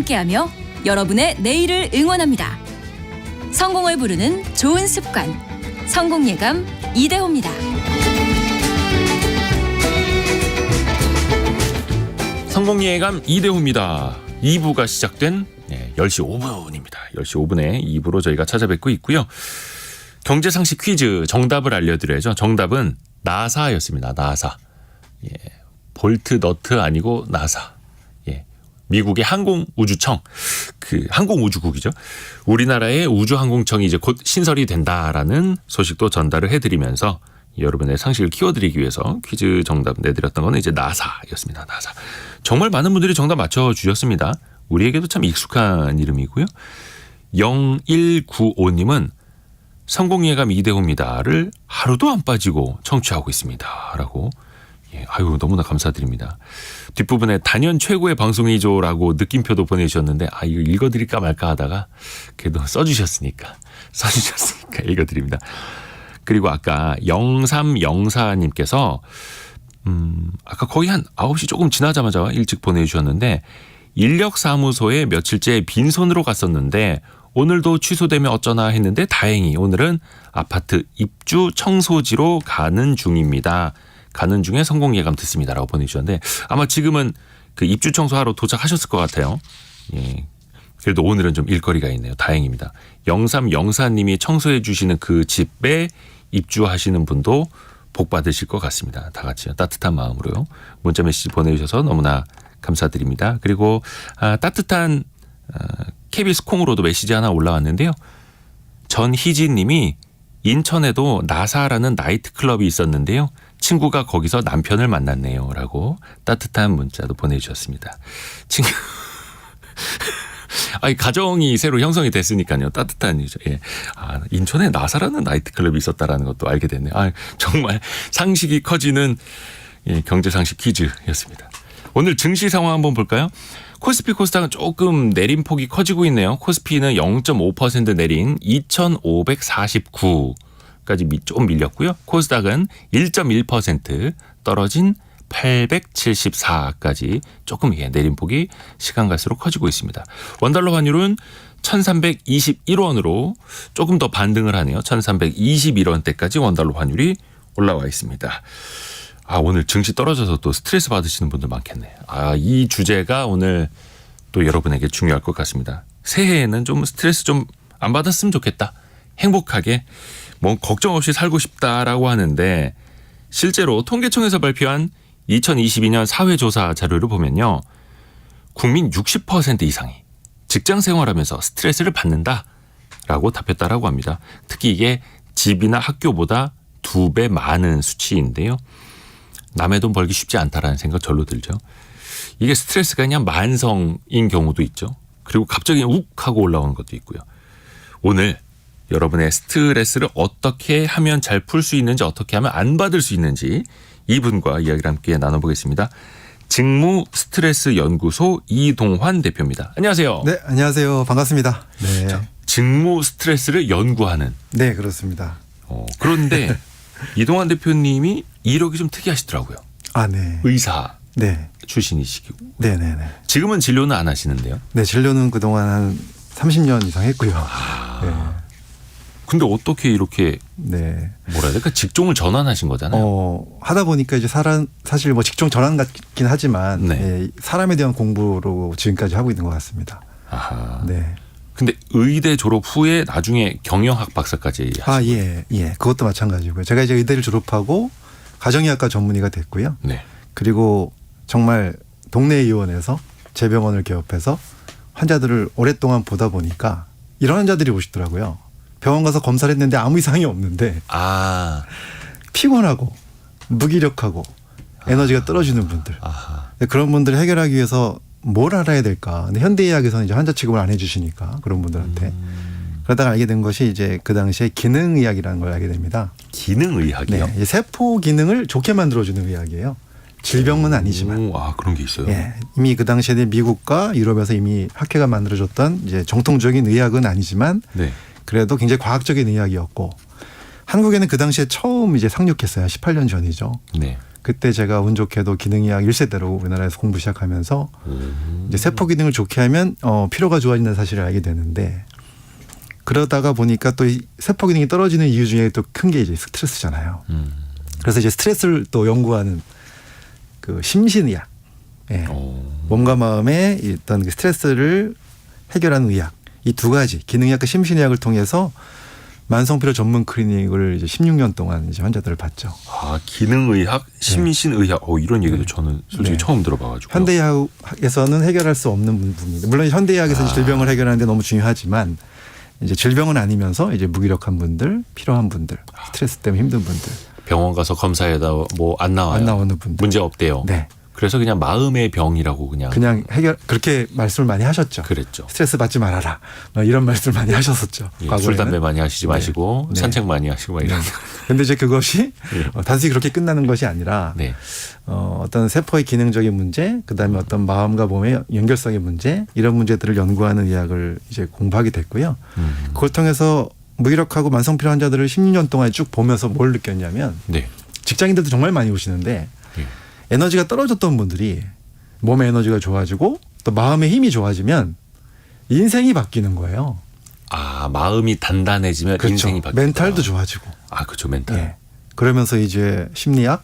함께하며 여러분의 내일을 응원합니다. 성공을 부르는 좋은 습관, 성공예감 이대호입니다. 성공예감 이대호입니다. 2부가 시작된 10시 5분입니다. 10시 5분에 2부로 저희가 찾아뵙고 있고요. 경제상식 퀴즈 정답을 알려드려야죠. 정답은 나사였습니다. 나사. 볼트 너트 아니고 나사. 미국의 항공우주청, 항공우주국이죠. 우리나라의 우주항공청이 이제 곧 신설이 된다라는 소식도 전달을 해드리면서 여러분의 상식을 키워드리기 위해서 퀴즈 정답 내드렸던 거는 이제 나사였습니다. 나사. 정말 많은 분들이 정답 맞춰주셨습니다. 우리에게도 참 익숙한 이름이고요. 0195님은 성공예감 이대호입니다를 하루도 안 빠지고 청취하고 있습니다. 라고. 아유, 너무나 감사드립니다. 뒷부분에 단연 최고의 방송이죠라고 느낌표도 보내주셨는데, 이거 읽어드릴까 말까 하다가 그래도 써주셨으니까 읽어드립니다. 그리고 아까 0304님께서 아까 거의 한 9시 조금 지나자마자 일찍 보내주셨는데, 인력사무소에 며칠째 빈손으로 갔었는데 오늘도 취소되면 어쩌나 했는데 다행히 오늘은 아파트 입주 청소지로 가는 중입니다. 가는 중에 성공예감 듣습니다라고 보내주셨는데 아마 지금은 그 입주 청소하러 도착하셨을 것 같아요. 그래도 오늘은 좀 일거리가 있네요. 다행입니다. 0304님이 청소해 주시는 그 집에 입주하시는 분도 복 받으실 것 같습니다. 다 같이요. 따뜻한 마음으로요. 문자 메시지 보내주셔서 너무나 감사드립니다. 그리고 따뜻한 KBS 콩으로도 메시지 하나 올라왔는데요. 전희진 님이 인천에도 나사라는 나이트클럽이 있었는데요. 친구가 거기서 남편을 만났네요. 라고 따뜻한 문자도 보내주셨습니다. 가정이 새로 형성이 됐으니까요. 따뜻한 이죠. 인천에 나사라는 나이트클럽이 있었다라는 것도 알게 됐네요. 정말 상식이 커지는 경제상식 퀴즈였습니다. 오늘 증시 상황 한번 볼까요? 코스피 코스닥은 조금 내림폭이 커지고 있네요. 코스피는 0.5% 내린 2549까지 좀 밀렸고요. 코스닥은 1.1% 떨어진 874까지 조금 내림폭이 시간 갈수록 커지고 있습니다. 원달러 환율은 1321원으로 조금 더 반등을 하네요. 1321원대까지 원달러 환율이 올라와 있습니다. 오늘 증시 떨어져서 또 스트레스 받으시는 분들 많겠네. 이 주제가 오늘 또 여러분에게 중요할 것 같습니다. 새해에는 좀 스트레스 좀 안 받았으면 좋겠다. 행복하게 걱정 없이 살고 싶다라고 하는데 실제로 통계청에서 발표한 2022년 사회조사 자료를 보면요. 국민 60% 이상이 직장 생활하면서 스트레스를 받는다라고 답했다라고 합니다. 특히 이게 집이나 학교보다 2배 많은 수치인데요. 남의 돈 벌기 쉽지 않다라는 생각 절로 들죠. 이게 스트레스가 그냥 만성인 경우도 있죠. 그리고 갑자기 욱 하고 올라오는 것도 있고요. 오늘 여러분의 스트레스를 어떻게 하면 잘 풀 수 있는지 어떻게 하면 안 받을 수 있는지 이분과 이야기를 함께 나눠보겠습니다. 직무 스트레스 연구소 이동환 대표입니다. 안녕하세요. 네, 안녕하세요. 반갑습니다. 네. 직무 스트레스를 연구하는. 네, 그렇습니다. 그런데 이동환 대표님이 이력이 좀 특이하시더라고요. 네. 의사 네. 출신이시고. 네네네. 지금은 진료는 안 하시는데요? 네, 진료는 그동안 한 30년 이상 했고요. 네. 근데 어떻게 이렇게 뭐라 해야 될까? 직종을 전환하신 거잖아요. 하다 보니까 이제 사실 직종 전환 같긴 하지만 사람에 대한 공부로 지금까지 하고 있는 것 같습니다. 네. 근데 의대 졸업 후에 나중에 경영학 박사까지 하시고. 예. 그것도 마찬가지고요. 제가 이제 의대를 졸업하고 가정의학과 전문의가 됐고요. 네. 그리고 정말 동네 의원에서 제 병원을 개업해서 환자들을 오랫동안 보다 보니까 이런 환자들이 오시더라고요. 병원 가서 검사를 했는데 아무 이상이 없는데 피곤하고 무기력하고 에너지가 떨어지는 분들. 그런 분들을 해결하기 위해서 뭘 알아야 될까. 근데 현대의학에서는 이제 환자 취급을 안 해주시니까 그런 분들한테. 그러다가 알게 된 것이 이제 그 당시에 기능의학이라는 걸 알게 됩니다. 기능의학이요? 네. 세포 기능을 좋게 만들어주는 의학이에요. 질병은 아니지만. 그런 게 있어요. 이미 그 당시에 미국과 유럽에서 이미 학회가 만들어졌던 이제 정통적인 의학은 아니지만 그래도 굉장히 과학적인 의학이었고 한국에는 그 당시에 처음 이제 상륙했어요. 18년 전이죠. 그때 제가 운 좋게도 기능의학 1세대로 우리나라에서 공부 시작하면서 이제 세포 기능을 좋게 하면 피로가 좋아진다는 사실을 알게 되는데 그러다가 보니까 또 이 세포 기능이 떨어지는 이유 중에 또 큰 게 이제 스트레스잖아요. 그래서 이제 스트레스를 또 연구하는 그 심신의학, 예. 몸과 마음의 어떤 그 스트레스를 해결하는 의학 이 두 가지 기능의학과 심신의학을 통해서 만성피로 전문 클리닉을 이제 16년 동안 이제 환자들을 봤죠. 아, 기능의학, 심신의학, 이런 얘기도 네. 저는 솔직히 네. 처음 들어봐가지고. 현대의학에서는 해결할 수 없는 부분입니다. 물론 현대의학에서 질병을 해결하는데 너무 중요하지만 이제 질병은 아니면서 이제 무기력한 분들, 필요한 분들, 스트레스 때문에 힘든 분들, 병원 가서 검사에다 뭐 안 나와요. 안 나오는 분들, 문제 없대요. 네, 그래서 그냥 마음의 병이라고 그냥 해결 그렇게 말씀을 많이 하셨죠. 그랬죠. 스트레스 받지 말아라. 뭐 이런 말씀을 많이 하셨었죠. 예, 과거에는. 술 담배 많이 하시지 마시고 네. 산책 많이 하시고 막 이런. 근데 이제 그것이 예. 단순히 그렇게 끝나는 것이 아니라 네. 어떤 세포의 기능적인 문제, 그다음에 어떤 마음과 몸의 연결성의 문제 이런 문제들을 연구하는 의학을 이제 공부하게 됐고요. 그걸 통해서 무기력하고 만성피로 환자들을 16년 동안 쭉 보면서 뭘 느꼈냐면 네. 직장인들도 정말 많이 오시는데 예. 에너지가 떨어졌던 분들이 몸의 에너지가 좋아지고 또 마음의 힘이 좋아지면 인생이 바뀌는 거예요. 아, 마음이 단단해지면 그렇죠. 인생이 바뀌다. 멘탈도 좋아지고. 아, 그렇죠. 멘탈. 예. 그러면서 이제 심리학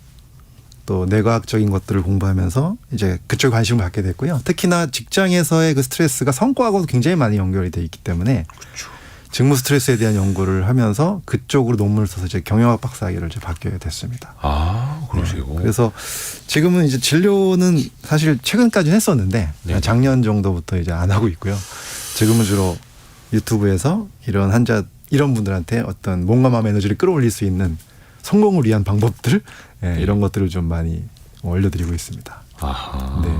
또 뇌과학적인 것들을 공부하면서 이제 그쪽 관심을 갖게 됐고요. 특히나 직장에서의 그 스트레스가 성과하고도 굉장히 많이 연결이 돼 있기 때문에 그렇죠. 직무 스트레스에 대한 연구를 하면서 그쪽으로 논문을 써서 이제 경영학 박사학위를 이제 받게 됐습니다. 아, 그러시고. 그래서 지금은 이제 진료는 사실 최근까지는 했었는데 네. 작년 정도부터 이제 안 하고 있고요. 지금은 주로 유튜브에서 이런 분들한테 어떤 몸과 마음 에너지를 끌어올릴 수 있는 성공을 위한 방법들 이런 것들을 좀 많이 올려드리고 있습니다. 아하. 네.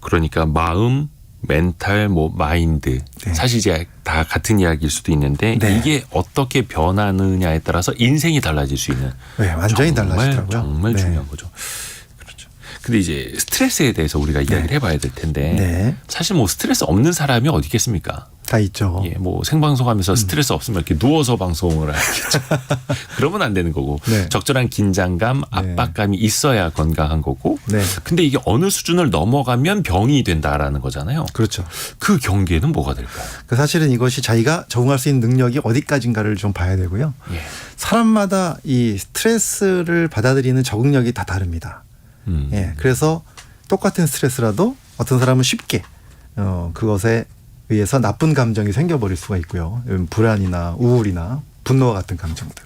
그러니까 마음, 멘탈, 뭐 마인드. 네. 사실 이제 다 같은 이야기일 수도 있는데 네. 이게 어떻게 변하느냐에 따라서 인생이 달라질 수 있는 네, 완전히 달라지더라고요. 정말 네. 중요한 거죠. 그렇죠. 근데 이제 스트레스에 대해서 우리가 이야기를 해봐야 될 텐데 네. 사실 뭐 스트레스 없는 사람이 어디 있겠습니까? 다 있죠. 예, 뭐 생방송하면서 스트레스 없으면 이렇게 누워서 방송을 하겠죠. 그러면 안 되는 거고 네. 적절한 긴장감, 압박감이 있어야 건강한 거고. 네. 근데 이게 어느 수준을 넘어가면 병이 된다라는 거잖아요. 그렇죠. 그 경계는 뭐가 될까요? 그 사실은 이것이 자기가 적응할 수 있는 능력이 어디까지인가를 좀 봐야 되고요. 예. 사람마다 이 스트레스를 받아들이는 적응력이 다 다릅니다. 예, 그래서 똑같은 스트레스라도 어떤 사람은 쉽게 그것에 의해서 나쁜 감정이 생겨버릴 수가 있고요. 불안이나 우울이나 분노와 같은 감정들.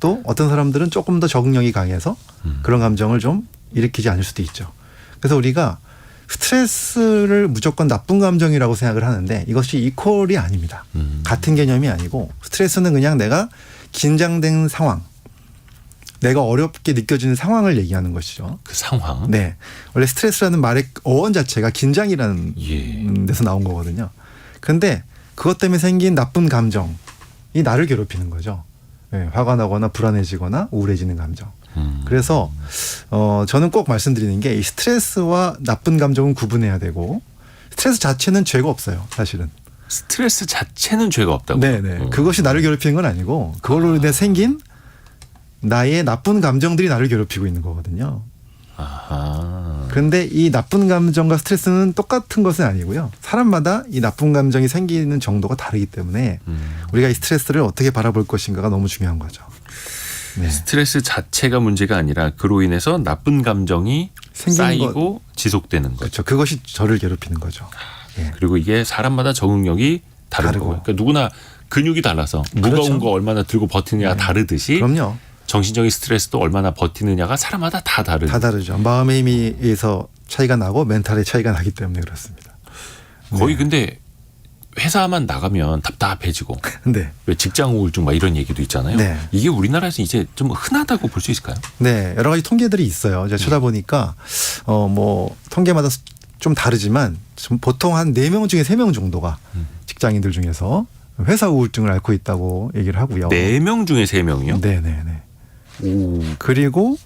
또 어떤 사람들은 조금 더 적응력이 강해서 그런 감정을 좀 일으키지 않을 수도 있죠. 그래서 우리가 스트레스를 무조건 나쁜 감정이라고 생각을 하는데 이것이 이퀄이 아닙니다. 같은 개념이 아니고 스트레스는 그냥 내가 긴장된 상황, 내가 어렵게 느껴지는 상황을 얘기하는 것이죠. 그 상황. 네. 원래 스트레스라는 말의 어원 자체가 긴장이라는 예. 데서 나온 거거든요. 그런데 그것 때문에 생긴 나쁜 감정이 나를 괴롭히는 거죠. 네, 화가 나거나 불안해지거나 우울해지는 감정. 그래서 저는 꼭 말씀드리는 게 이 스트레스와 나쁜 감정은 구분해야 되고 스트레스 자체는 죄가 없어요. 사실은. 스트레스 자체는 죄가 없다고. 네네. 그것이 나를 괴롭히는 건 아니고 그걸로 인해 생긴 나의 나쁜 감정들이 나를 괴롭히고 있는 거거든요. 아하. 그런데 이 나쁜 감정과 스트레스는 똑같은 것은 아니고요. 사람마다 이 나쁜 감정이 생기는 정도가 다르기 때문에 우리가 이 스트레스를 어떻게 바라볼 것인가가 너무 중요한 거죠. 네. 스트레스 자체가 문제가 아니라 그로 인해서 나쁜 감정이 생긴 쌓이고 지속되는 거죠. 그렇죠. 그것이 저를 괴롭히는 거죠. 예. 그리고 이게 사람마다 적응력이 다르고 그러니까 누구나 근육이 달라서 무거운 그렇죠. 거 얼마나 들고 버티느냐가 다르듯이 그럼요. 정신적인 스트레스도 얼마나 버티느냐가 사람마다 다 다르죠. 다 다르죠. 마음의 힘에서 차이가 나고 멘탈의 차이가 나기 때문에 그렇습니다. 거의 근데 회사만 나가면 답답해지고 네. 왜 직장 우울증 막 이런 얘기도 있잖아요. 네. 이게 우리나라에서 이제 좀 흔하다고 볼 수 있을까요? 네, 여러 가지 통계들이 있어요. 제가 찾아보니까 뭐 통계마다 좀 다르지만 보통 한 4명 중에 3명 정도가 직장인들 중에서 회사 우울증을 앓고 있다고 얘기를 하고요. 4명 중에 3명이요? 네, 네, 네. 오. 그리고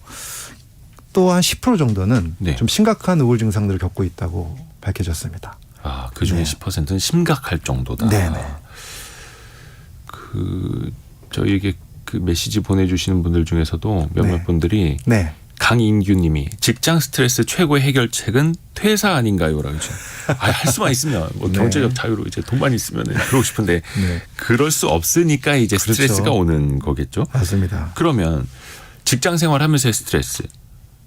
또 한 10% 정도는 네. 좀 심각한 우울 증상들을 겪고 있다고 밝혀졌습니다. 아, 그 중에 네. 10%는 심각할 정도다. 네네. 저희에게 그 메시지 보내주시는 분들 중에서도 몇몇 네. 분들이 네. 강인규님이 직장 스트레스 최고의 해결책은 퇴사 아닌가요?라고 하죠. 할 수만 있으면 뭐 네. 경제적 자유로 이제 돈만 있으면 그러고 싶은데 네. 그럴 수 없으니까 이제 그렇죠. 스트레스가 오는 거겠죠. 맞습니다. 그러면 직장 생활하면서의 스트레스,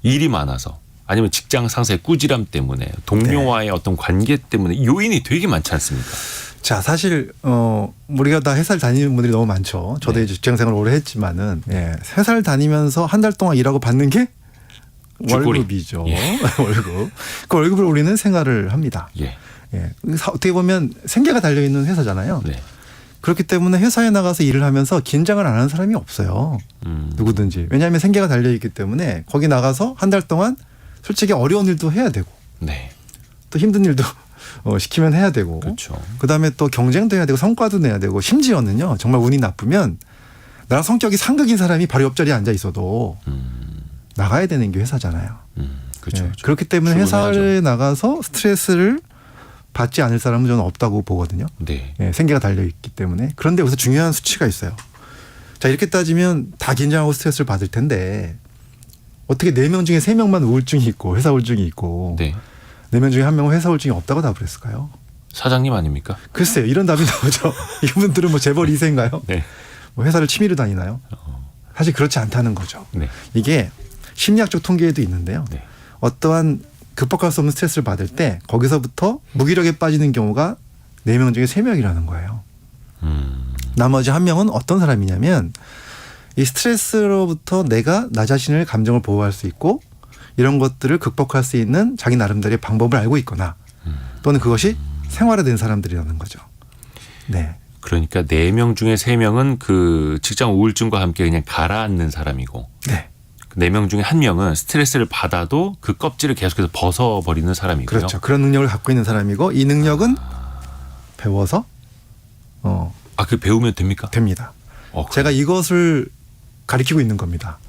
일이 많아서 아니면 직장 상사의 꾸지람 때문에 동료와의 어떤 관계 때문에 요인이 되게 많지 않습니까? 자, 사실 우리가 다 회사를 다니는 분들이 너무 많죠. 저도 네. 이제 직장 생활을 오래 했지만은 회사를 다니면서 한 달 동안 일하고 받는 게 쥐꼬리. 월급이죠. 예. 월급. 그 월급을 우리는 생활을 합니다. 예. 예. 어떻게 보면 생계가 달려 있는 회사잖아요. 네. 그렇기 때문에 회사에 나가서 일을 하면서 긴장을 안 하는 사람이 없어요. 누구든지. 왜냐하면 생계가 달려 있기 때문에 거기 나가서 한 달 동안 솔직히 어려운 일도 해야 되고 네. 또 힘든 일도 시키면 해야 되고 그렇죠. 그다음에 또 경쟁도 해야 되고 성과도 내야 되고 심지어는요 정말 운이 나쁘면 나랑 성격이 상극인 사람이 바로 옆자리에 앉아 있어도 나가야 되는 게 회사잖아요. 그렇죠. 예, 그렇죠. 그렇기 때문에 출근해야죠. 회사에 나가서 스트레스를 받지 않을 사람은 저는 없다고 보거든요. 네. 예, 생계가 달려 있기 때문에. 그런데 여기서 중요한 수치가 있어요. 자, 이렇게 따지면 다 긴장하고 스트레스를 받을 텐데 어떻게 4명 중에 3명만 우울증이 있고 회사 우울증이 있고 네. 4명 중에 1명은 회사 우울증이 없다고 답을 했을까요? 사장님 아닙니까? 글쎄요. 이런 답이 나오죠. 이분들은 뭐 재벌 2세인가요? 네. 뭐 회사를 취미로 다니나요? 사실 그렇지 않다는 거죠. 네. 이게 심리학적 통계에도 있는데요. 네. 어떠한 극복할 수 없는 스트레스를 받을 때 거기서부터 무기력에 빠지는 경우가 4명 중에 3명이라는 거예요. 나머지 1명은 어떤 사람이냐면 이 스트레스로부터 내가 나 자신을 감정을 보호할 수 있고 이런 것들을 극복할 수 있는 자기 나름대로의 방법을 알고 있거나 또는 그것이 생활화된 사람들이라는 거죠. 네. 그러니까 4명 중에 3명은 그 직장 우울증과 함께 그냥 가라앉는 사람이고 네. 4명 중에 1명은 스트레스를 받아도 그 껍질을 계속해서 벗어버리는 사람이고요. 그렇죠. 그런 능력을 갖고 있는 사람이고 이 능력은 배워서 그 배우면 됩니까? 됩니다. 그래요? 제가 이것을 가르치고 있는 겁니다.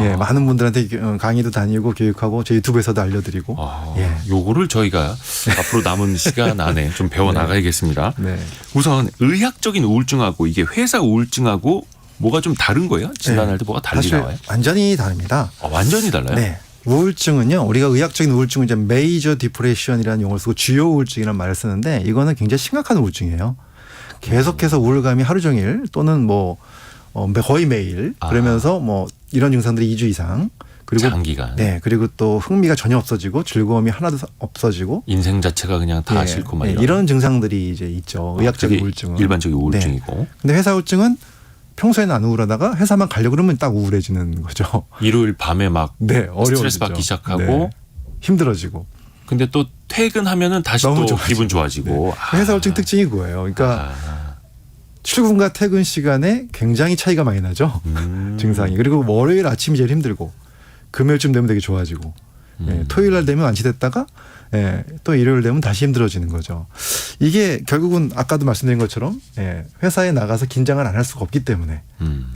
예, 많은 분들한테 강의도 다니고 교육하고 제 유튜브에서도 알려드리고. 예. 요거를 저희가 앞으로 남은 시간 안에 좀 배워나가야겠습니다. 네. 우선 의학적인 우울증하고 이게 회사 우울증하고 뭐가 좀 다른 거예요? 진단할 때 뭐가 달리 사실 나와요? 완전히 다릅니다. 완전히 달라요? 네. 우울증은요. 우리가 의학적인 우울증은 이제 메이저 디프레션이라는 용어를 쓰고 주요 우울증이라는 말을 쓰는데 이거는 굉장히 심각한 우울증이에요. 계속해서 우울감이 하루 종일 또는 뭐 거의 매일 그러면서 뭐 이런 증상들이 2주 이상 그리고 장기간. 네. 그리고 또 흥미가 전혀 없어지고 즐거움이 하나도 없어지고 인생 자체가 그냥 다 싫고 막 이런 증상들이 이제 있죠. 의학적인 우울증은. 일반적인 우울증이고. 네. 근데 회사 우울증은 평소에는 안 우울하다가 회사만 가려고 그러면 딱 우울해지는 거죠. 일요일 밤에 막 네, 스트레스 어려워지죠. 받기 시작하고 네. 힘들어지고. 근데 또 퇴근하면은 다시 또 너무 좋아지고. 기분 좋아지고. 네. 회사 우울증 특징이 그거예요. 그러니까 출근과 퇴근 시간에 굉장히 차이가 많이 나죠. 증상이. 그리고 월요일 아침이 제일 힘들고 금요일쯤 되면 되게 좋아지고 토요일 날 되면 완치됐다가 또 일요일 되면 다시 힘들어지는 거죠. 이게 결국은 아까도 말씀드린 것처럼 회사에 나가서 긴장을 안 할 수가 없기 때문에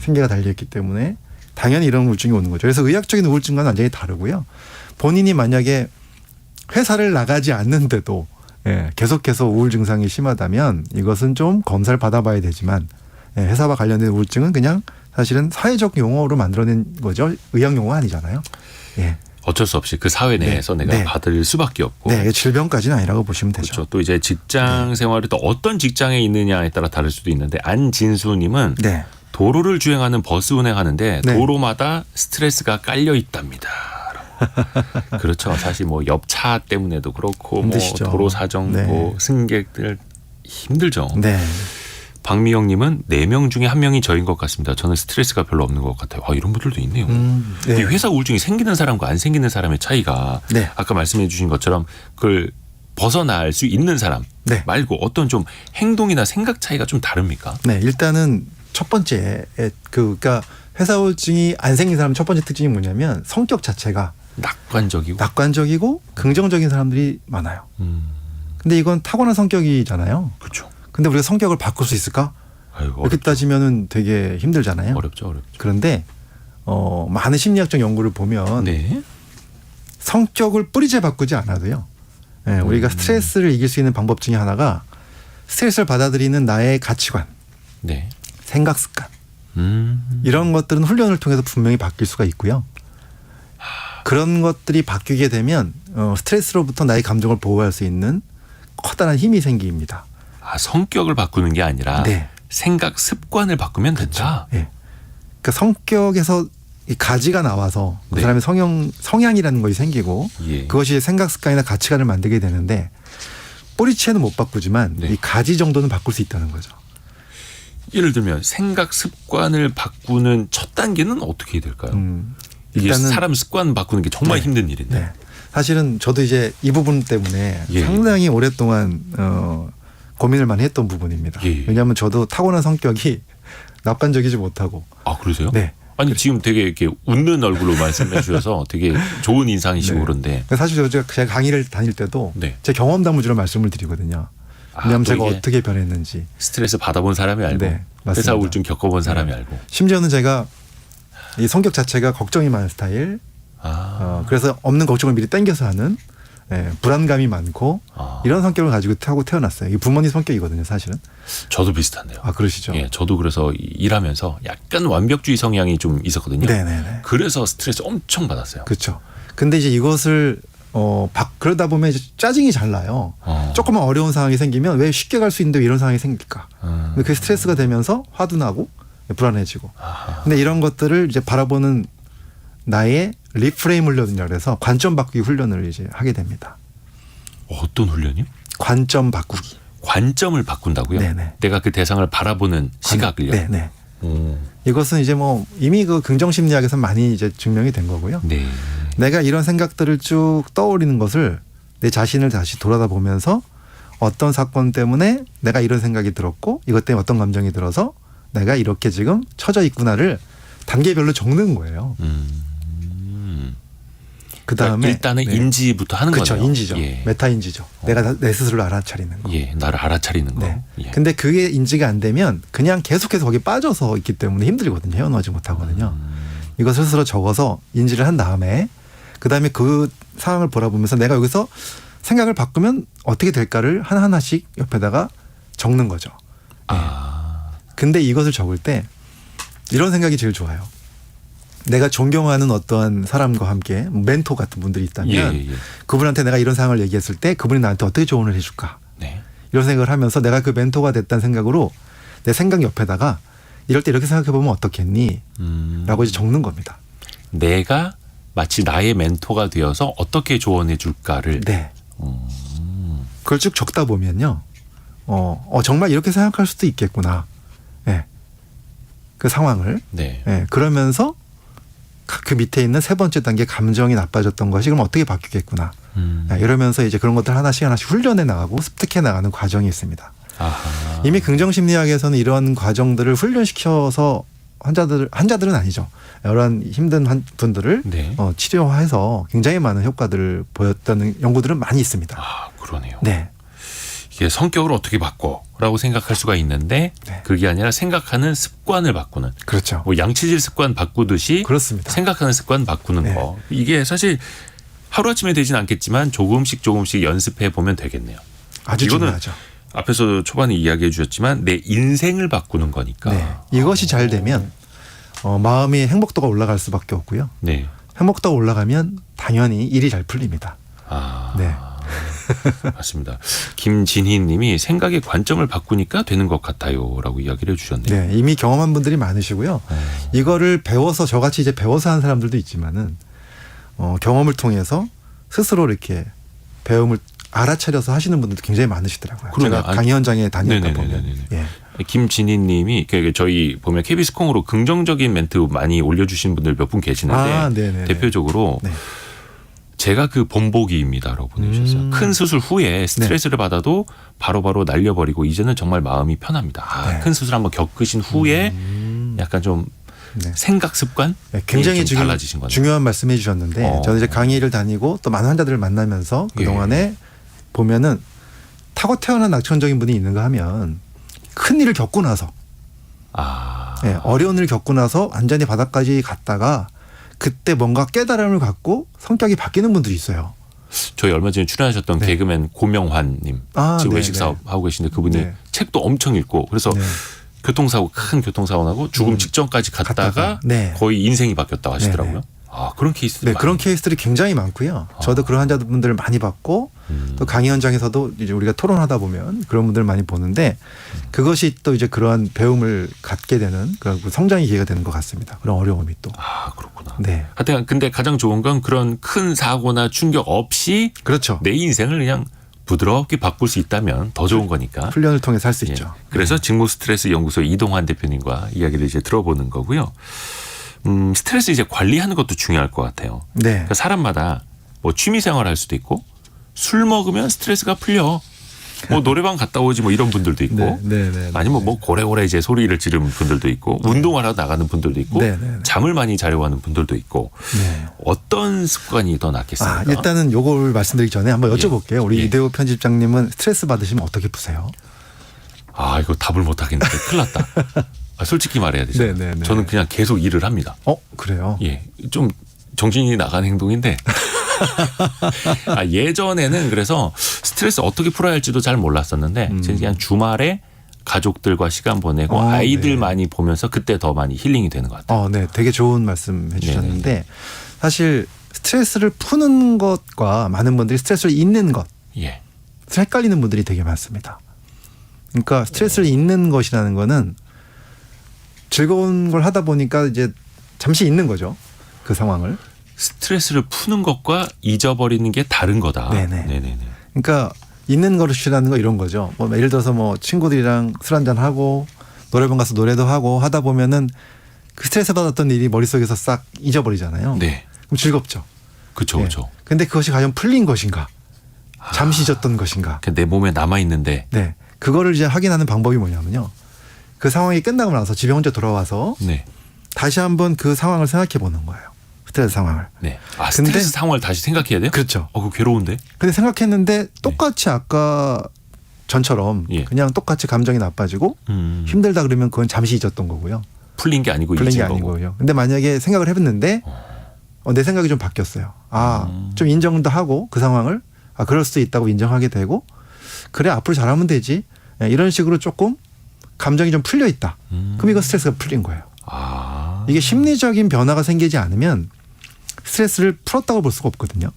생계가 달려있기 때문에 당연히 이런 우울증이 오는 거죠. 그래서 의학적인 우울증과는 완전히 다르고요. 본인이 만약에 회사를 나가지 않는데도 계속해서 우울 증상이 심하다면 이것은 좀 검사를 받아봐야 되지만 회사와 관련된 우울증은 그냥 사실은 사회적 용어로 만들어낸 거죠. 의학 용어가 아니잖아요. 예. 어쩔 수 없이 그 사회 내에서 네. 내가 네. 받을 수밖에 없고. 네, 질병까지는 아니라고 보시면 되죠. 그렇죠. 또 이제 직장 생활이 또 어떤 직장에 있느냐에 따라 다를 수도 있는데 안진수님은 네. 도로를 주행하는 버스 운행하는데 네. 도로마다 스트레스가 깔려 있답니다. 그렇죠. 사실 뭐 옆차 때문에도 그렇고 힘드시죠. 뭐 도로 사정, 네. 뭐 승객들 힘들죠. 네. 박미영님은 4명 중에 1명이 저인 것 같습니다. 저는 스트레스가 별로 없는 것 같아요. 이런 분들도 있네요. 네. 이 회사 우울증이 생기는 사람과 안 생기는 사람의 차이가 네. 아까 말씀해 주신 것처럼 그걸 벗어날 수 있는 사람 네. 말고 어떤 좀 행동이나 생각 차이가 좀 다릅니까? 네, 일단은 첫 번째 그러니까 회사 우울증이 안 생긴 사람 첫 번째 특징이 뭐냐면 성격 자체가 낙관적이고 긍정적인 사람들이 많아요. 근데 이건 타고난 성격이잖아요. 그렇죠. 근데 우리가 성격을 바꿀 수 있을까? 이렇게 따지면은 되게 힘들잖아요. 어렵죠. 그런데 많은 심리학적 연구를 보면 네. 성격을 뿌리째 바꾸지 않아도요. 우리가 스트레스를 이길 수 있는 방법 중에 하나가 스트레스를 받아들이는 나의 가치관, 네. 생각 습관 이런 것들은 훈련을 통해서 분명히 바뀔 수가 있고요. 그런 것들이 바뀌게 되면 스트레스로부터 나의 감정을 보호할 수 있는 커다란 힘이 생깁니다. 아, 성격을 바꾸는 게 아니라 네. 생각 습관을 바꾸면 된다. 예. 그러니까 성격에서 이 가지가 나와서 그 네. 사람의 성향이라는 것이 생기고 예. 그것이 생각 습관이나 가치관을 만들게 되는데 뿌리채는 못 바꾸지만 네. 이 가지 정도는 바꿀 수 있다는 거죠. 예를 들면 생각 습관을 바꾸는 첫 단계는 어떻게 될까요? 이게 일단은 사람 습관 바꾸는 게 정말 네. 힘든 일인데. 네. 사실은 저도 이제 이 부분 때문에 예. 상당히 오랫동안 고민을 많이 했던 부분입니다. 예. 왜냐하면 저도 타고난 성격이 낙관적이지 못하고. 아, 그러세요? 네. 아니 지금 되게 이렇게 웃는 얼굴로 말씀해 주셔서 되게 좋은 인상이시고 네. 그런데. 사실 제가 강의를 다닐 때도 네. 제 경험 담으로 말씀을 드리거든요. 왜냐하면 또 제가 이게 어떻게 변했는지. 스트레스 받아본 사람이 알고 네, 맞습니다. 회사 우울증 겪어본 사람이 네. 알고. 심지어는 제가 이 성격 자체가 걱정이 많은 스타일. 그래서 없는 걱정을 미리 땡겨서 하는 불안감이 많고 이런 성격을 가지고 태어났어요. 이 부모님 성격이거든요, 사실은. 저도 비슷한데요. 아, 그러시죠? 예, 저도 그래서 일하면서 약간 완벽주의 성향이 좀 있었거든요. 네네네. 그래서 스트레스 엄청 받았어요. 그렇죠. 근데 이제 이것을 그러다 보면 이제 짜증이 잘 나요. 조금만 어려운 상황이 생기면 왜 쉽게 갈 수 있는데 왜 이런 상황이 생길까? 근데 그게 스트레스가 되면서 화도 나고 불안해지고. 근데 이런 것들을 이제 바라보는 나의 리프레임 훈련이라고 해서 관점 바꾸기 훈련을 이제 하게 됩니다. 어떤 훈련이요? 관점 바꾸기. 관점을 바꾼다고요? 네네. 내가 그 대상을 바라보는 시각을요? 네네. 오. 이것은 이제 뭐 이미 그 긍정심리학에서 많이 이제 증명이 된 거고요. 네. 내가 이런 생각들을 쭉 떠올리는 것을 내 자신을 다시 돌아다보면서 어떤 사건 때문에 내가 이런 생각이 들었고 이것 때문에 어떤 감정이 들어서 내가 이렇게 지금 처져 있구나를 단계별로 적는 거예요. 그다음에 그러니까 일단은 네. 인지부터 하는 그렇죠. 거네요. 인지죠. 예. 메타인지죠. 내가 내 스스로를 알아차리는 거. 예, 나를 알아차리는 거. 네. 예. 근데 그게 인지가 안 되면 그냥 계속해서 거기 빠져서 있기 때문에 힘들거든요. 헤어나오지 못하거든요. 이거 스스로 적어서 인지를 한 다음에 그다음에 그 상황을 바라보면서 내가 여기서 생각을 바꾸면 어떻게 될까를 하나하나씩 옆에다가 적는 거죠. 근데 이것을 적을 때 이런 생각이 제일 좋아요. 내가 존경하는 어떠한 사람과 함께 멘토 같은 분들이 있다면 예. 그분한테 내가 이런 상황을 얘기했을 때 그분이 나한테 어떻게 조언을 해줄까 네. 이런 생각을 하면서 내가 그 멘토가 됐다는 생각으로 내 생각 옆에다가 이럴 때 이렇게 생각해보면 어떻겠니? 라고 이제 적는 겁니다. 내가 마치 나의 멘토가 되어서 어떻게 조언해 줄까를. 네. 그걸 쭉 적다 보면요. 정말 이렇게 생각할 수도 있겠구나. 네. 그 상황을. 네. 네. 그러면서 그 밑에 있는 세 번째 단계 감정이 나빠졌던 것이 그럼 어떻게 바뀌겠구나. 네. 이러면서 이제 그런 것들 하나씩 힘들해 나가고 습득해 나가는 과정이 있습니다. 아하. 이미 긍정심리학에서는 이런 과정들을 훈련시켜서 환자들은 아니죠. 이런 힘든 분들을 네. 치료해서 굉장히 많은 효과들을 보였다는 연구들은 많이 있습니다. 아, 그러네요. 네. 이게 성격을 어떻게 바꿔라고 생각할 수가 있는데 네. 그게 아니라 생각하는 습관을 바꾸는. 그렇죠. 뭐 양치질 습관 바꾸듯이 그렇습니다. 생각하는 습관 바꾸는 네. 거. 이게 사실 하루아침에 되진 않겠지만 조금씩 연습해 보면 되겠네요. 아주 이거는 중요하죠. 앞에서 초반에 이야기해 주셨지만 내 인생을 바꾸는 거니까. 네. 이것이 잘 되면 마음의 행복도가 올라갈 수밖에 없고요. 네. 행복도가 올라가면 당연히 일이 잘 풀립니다. 아. 네. 맞습니다. 김진희 님이 생각의 관점을 바꾸니까 되는 것 같아요라고 이야기를 해 주셨네요. 네. 이미 경험한 분들이 많으시고요. 이거를 배워서 저같이 이제 배워서 하는 사람들도 있지만은 경험을 통해서 스스로 이렇게 배움을 알아차려서 하시는 분들도 굉장히 많으시더라고요. 그러네. 제가 강의 현장에 다니다 보면. 네네네네네. 예. 김진희 님이 저희 보면 KBS 콩으로 긍정적인 멘트 많이 올려주신 분들 몇 분 계시는데 네네네. 대표적으로 네. 제가 그 본보기입니다라고 보내주셨어요. 큰 수술 후에 스트레스를 받아도 바로바로 날려버리고 이제는 정말 마음이 편합니다. 네. 큰 수술 한번 겪으신 후에 약간 좀 네. 생각 습관 굉장히 좀 지금 달라지신 거네요. 중요한 말씀해 주셨는데 저는 이제 강의를 다니고 또 많은 환자들을 만나면서 그동안에 보면은 타고 태어난 낙천적인 분이 있는가 하면 큰 일을 겪고 나서 네, 어려운 일을 겪고 나서 완전히 바닥까지 갔다가 그때 뭔가 깨달음을 갖고 성격이 바뀌는 분들이 있어요. 저희 얼마 전에 출연하셨던 네. 개그맨 고명환님 지금 외식 사업 하고 계신데 그분이 네. 책도 엄청 읽고 그래서 네. 큰 교통사고 나고 죽음 직전까지 갔다가 네. 거의 인생이 바뀌었다고 하시더라고요. 네네. 아, 그런 케이스들. 네, 그런 케이스들이 굉장히 많고요. 저도 그런 환자분들을 많이 봤고 또 강의 현장에서도 이제 우리가 토론하다 보면 그런 분들을 많이 보는데 그것이 또 이제 그러한 배움을 갖게 되는 그런 성장의 기회가 되는 것 같습니다. 그런 어려움이 또. 아, 그렇구나. 네, 하여튼 근데 가장 좋은 건 그런 큰 사고나 충격 없이 그렇죠. 내 인생을 그냥 부드럽게 바꿀 수 있다면 더 좋은 거니까. 훈련을 통해서 할 수 예. 있죠. 그래서 직무 스트레스 연구소 이동환 대표님과 이야기를 이제 들어보는 거고요. 스트레스 이제 관리하는 것도 중요할 것 같아요. 네, 그러니까 사람마다 뭐 취미 생활 할 수도 있고 술 먹으면 스트레스가 풀려. 뭐 노래방 갔다 오지 뭐 이런 분들도 있고. 네. 아니면 뭐 고래고래 이제 소리를 지르는 분들도 있고 운동하러 나가는 분들도 있고 네. 잠을 많이 자려고 하는 분들도 있고. 네. 어떤 습관이 더 낫겠습니까? 일단은 요걸 말씀드리기 전에 한번 여쭤볼게요. 우리 예. 이대호 편집장님은 스트레스 받으시면 어떻게 푸세요? 아, 이거 답을 못 하겠는데 큰일 났다. 아, 솔직히 말해야 되죠. 네. 저는 그냥 계속 일을 합니다. 그래요? 예, 좀 정신이 나간 행동인데. 아, 예전에는 그래서 스트레스 어떻게 풀어야 할지도 잘 몰랐었는데 그냥 주말에 가족들과 시간 보내고 아이들 네. 많이 보면서 그때 더 많이 힐링이 되는 것 같아요. 네, 되게 좋은 말씀 해주셨는데 사실 스트레스를 푸는 것과 많은 분들이 스트레스를 잊는 것 예, 헷갈리는 분들이 되게 많습니다. 그러니까 스트레스를 잊는 것이라는 거는 즐거운 걸 하다 보니까 이제 잠시 잊는 거죠. 그 상황을. 스트레스를 푸는 것과 잊어버리는 게 다른 거다. 네네. 그러니까 잊는 것이라는 거 이런 거죠. 뭐 예를 들어서 뭐 친구들이랑 술 한잔 하고 노래방 가서 노래도 하고 하다 보면은 그 스트레스 받았던 일이 머릿속에서 싹 잊어버리잖아요. 네, 그럼 즐겁죠. 그렇죠, 네. 그렇죠. 근데 그것이 과연 풀린 것인가? 잠시 잊었던 것인가? 내 몸에 남아 있는데. 네. 그거를 이제 확인하는 방법이 뭐냐면요. 그 상황이 끝나고 나서 집에 혼자 돌아와서 네, 다시 한번 그 상황을 생각해 보는 거예요. 스트레스 상황을. 네. 아, 근데- 스트레스 상황을 다시 생각해야 돼요? 그렇죠. 그거 괴로운데. 근데 생각했는데 똑같이 아까 전처럼 예. 그냥 똑같이 감정이 나빠지고 힘들다 그러면 그건 잠시 잊었던 거고요. 풀린 게 아니고 풀린 게 잊은 거고. 아니고요. 근데 만약에 생각을 해봤는데 내 생각이 좀 바뀌었어요. 좀 인정도 하고 그 상황을 그럴 수도 있다고 인정하게 되고 그래 앞으로 잘하면 되지. 이런 식으로 조금 감정이 좀 풀려 있다. 그럼 이거 스트레스가 풀린 거예요. 아, 이게 심리적인 변화가 생기지 않으면 스트레스를 풀었다고 볼 수가 없거든요.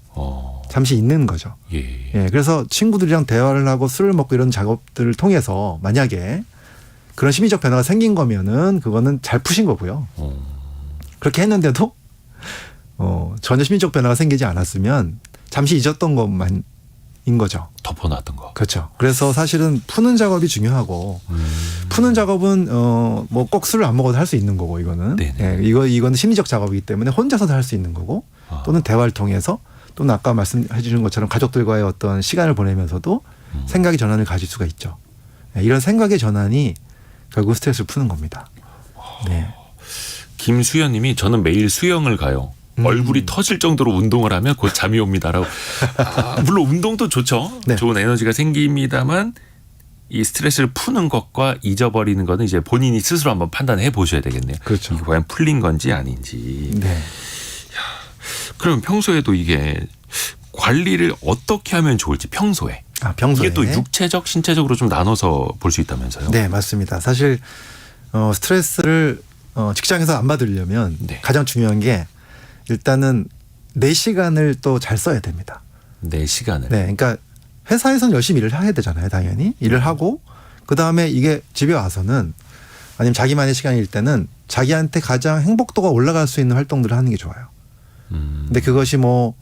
잠시 있는 거죠. 예. 예, 그래서 친구들이랑 대화를 하고 술을 먹고 이런 작업들을 통해서 만약에 그런 심리적 변화가 생긴 거면은 그거는 잘 푸신 거고요. 그렇게 했는데도 전혀 심리적 변화가 생기지 않았으면 잠시 잊었던 것만인 거죠. 덮어놨던 거. 그렇죠. 그래서 사실은 푸는 작업이 중요하고 푸는 작업은 뭐 꼭 술을 안 먹어도 할 수 있는 거고 이거는 네네. 예, 이거는 심리적 작업이기 때문에 혼자서도 할 수 있는 거고 또는 대화를 통해서 또는 아까 말씀해 주신 것처럼 가족들과의 어떤 시간을 보내면서도 생각의 전환을 가질 수가 있죠. 예, 이런 생각의 전환이 결국 스트레스를 푸는 겁니다. 네. 김수연님이 저는 매일 수영을 가요. 얼굴이 터질 정도로 운동을 하면 곧 잠이 옵니다라고. 물론 운동도 좋죠. 네. 좋은 에너지가 생깁니다만 이 스트레스를 푸는 것과 잊어버리는 거는 이제 본인이 스스로 한번 판단해 보셔야 되겠네요. 그렇죠. 이게 과연 풀린 건지 아닌지. 네. 그럼 평소에도 이게 관리를 어떻게 하면 좋을지 평소에. 평소에. 이게 또 육체적, 신체적으로 좀 나눠서 볼 수 있다면서요? 네, 맞습니다. 사실 스트레스를 직장에서 안 받으려면 네. 가장 중요한 게 일단은 내 시간을 또 잘 써야 됩니다. 내 시간을. 네, 그러니까 회사에서는 열심히 일을 해야 되잖아요, 당연히. 일을 하고 그다음에 이게 집에 와서는 아니면 자기만의 시간일 때는 자기한테 가장 행복도가 올라갈 수 있는 활동들을 하는 게 좋아요. 근데 그것이 뭐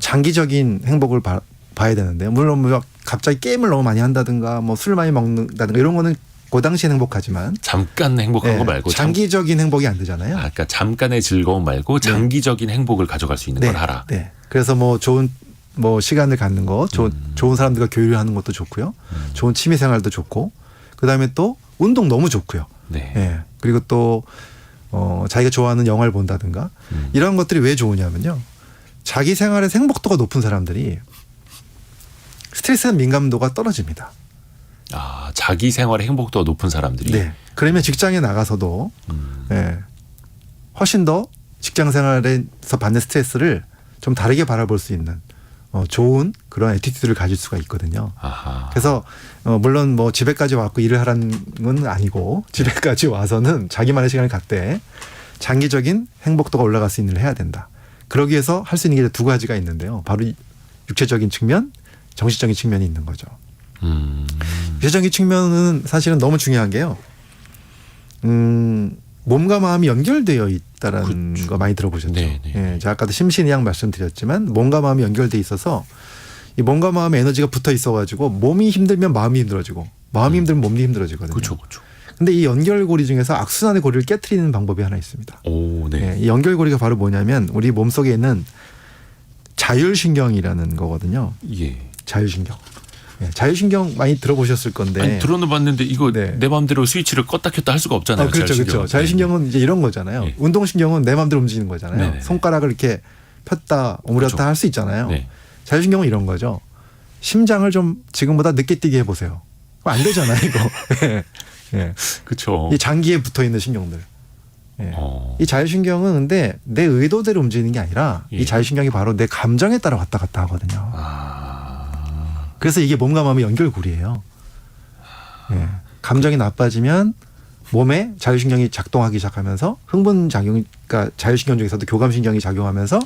장기적인 행복을 봐야 되는데 물론 뭐 갑자기 게임을 너무 많이 한다든가 뭐 술을 많이 먹는다든가 이런 거는 그 당시엔 행복하지만 잠깐 행복한 네, 거 말고 장기적인 행복이 안 되잖아요. 그러니까 잠깐의 즐거움 말고 장기적인 행복을 가져갈 수 있는 걸 하라. 네. 그래서 뭐 좋은 뭐 시간을 갖는 거, 좋은 사람들과 교류하는 것도 좋고요. 좋은 취미 생활도 좋고, 그 다음에 또 운동 너무 좋고요. 네. 예. 그리고 또 자기가 좋아하는 영화를 본다든가 이런 것들이 왜 좋으냐면요. 자기 생활의 행복도가 높은 사람들이 스트레스 민감도가 떨어집니다. 자기 생활의 행복도가 높은 사람들이. 네. 그러면 직장에 나가서도 예, 훨씬 더 직장 생활에서 받는 스트레스를 좀 다르게 바라볼 수 있는 좋은 그런 애티튜드를 가질 수가 있거든요. 아하. 그래서 물론 뭐 집에까지 와서 일을 하라는 건 아니고 집에까지 와서는 자기만의 시간을 갖되 장기적인 행복도가 올라갈 수 있는 일을 해야 된다. 그러기 위해서 할 수 있는 게 두 가지가 있는데요. 바로 육체적인 측면, 정신적인 측면이 있는 거죠. 육체적인 측면은 사실은 너무 중요한 게요. 몸과 마음이 연결되어 있다라는 그렇죠. 거 많이 들어보셨죠. 네, 네. 예, 제가 아까도 심신의학 말씀드렸지만 몸과 마음이 연결돼 있어서 이 몸과 마음의 에너지가 붙어 있어가지고 몸이 힘들면 마음이 힘들어지고 마음이 힘들면 몸이 힘들어지거든요. 그렇죠, 그렇죠. 근데 이 연결고리 중에서 악순환의 고리를 깨트리는 방법이 하나 있습니다. 오, 네. 예, 이 연결고리가 바로 뭐냐면 우리 몸 속에 있는 자율신경이라는 거거든요. 예. 자율신경. 예, 자율신경 많이 들어보셨을 건데. 아니, 들어는 봤는데 이거 네. 내 마음대로 스위치를 껐다 켰다 할 수가 없잖아요. 그렇죠, 자율신경은. 그렇죠. 자율신경은 이제 이런 거잖아요. 네. 운동신경은 내 마음대로 움직이는 거잖아요. 네네. 손가락을 이렇게 폈다 오므렸다 그렇죠. 할 수 있잖아요. 네. 자율신경은 이런 거죠. 심장을 좀 지금보다 늦게 뛰게 해보세요. 안 되잖아요, 이거. 예. 예. 그렇죠. 이 장기에 붙어 있는 신경들. 예. 어. 이 자율신경은 근데 내 의도대로 움직이는 게 아니라 예. 이 자율신경이 바로 내 감정에 따라 왔다 갔다 하거든요. 아. 그래서 이게 몸과 마음의 연결고리예요. 예. 감정이 나빠지면 몸에 자율신경이 작동하기 시작하면서 흥분작용, 그러니까 자율신경 중에서도 교감신경이 작용하면서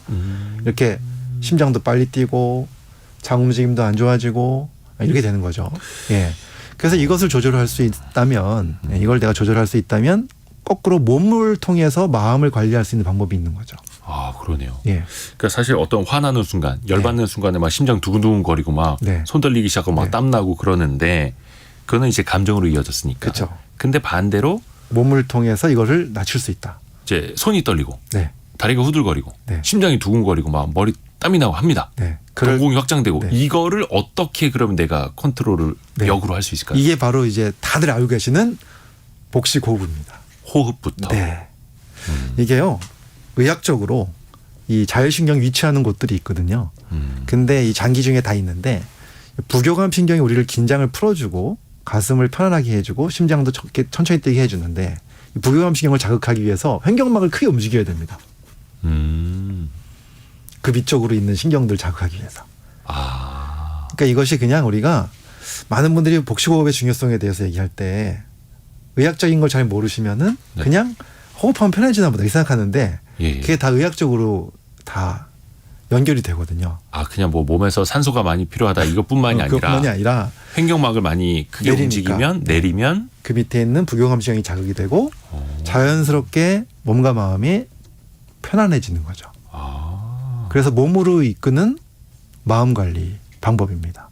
이렇게 심장도 빨리 뛰고 장 움직임도 안 좋아지고 이렇게 되는 거죠. 예. 그래서 이것을 조절할 수 있다면, 이걸 내가 조절할 수 있다면 거꾸로 몸을 통해서 마음을 관리할 수 있는 방법이 있는 거죠. 아, 그러네요. 예. 그러니까 사실 어떤 화나는 순간, 열받는 순간에 막 심장 두근두근거리고 막 네. 손 떨리기 시작하고 막 네. 땀나고 그러는데 그거는 이제 감정으로 이어졌으니까. 그렇죠. 근데 반대로 몸을 통해서 이거를 낮출 수 있다. 이제 손이 떨리고 네. 다리가 후들거리고 네. 심장이 두근거리고 막 머리 땀이 나고 합니다. 네. 동공이 확장되고 네. 이거를 어떻게 그러면 내가 컨트롤을 네. 역으로 할 수 있을까요? 이게 바로 이제 다들 알고 계시는 복식 호흡입니다. 호흡부터. 네. 이게요. 의학적으로 이 자율신경 위치하는 곳들이 있거든요. 근데 이 장기 중에 다 있는데 부교감 신경이 우리를 긴장을 풀어주고 가슴을 편안하게 해주고 심장도 천천히 뛰게 해주는데 이 부교감 신경을 자극하기 위해서 횡격막을 크게 움직여야 됩니다. 그 위쪽으로 있는 신경들 자극하기 위해서. 아. 그러니까 이것이 그냥 우리가 많은 분들이 복식호흡의 중요성에 대해서 얘기할 때 의학적인 걸 잘 모르시면은 네. 그냥 호흡하면 편해지나 보다 이렇게 생각하는데 예. 그게 다 의학적으로 다 연결이 되거든요. 아, 그냥 뭐 몸에서 산소가 많이 필요하다 이것뿐만이 아니라 그것뿐만이 아니라 횡격막을 많이 크게 내리니까. 움직이면 내리면 그 밑에 있는 부교감 신경이 자극이 되고 자연스럽게 몸과 마음이 편안해지는 거죠. 아. 그래서 몸으로 이끄는 마음 관리 방법입니다.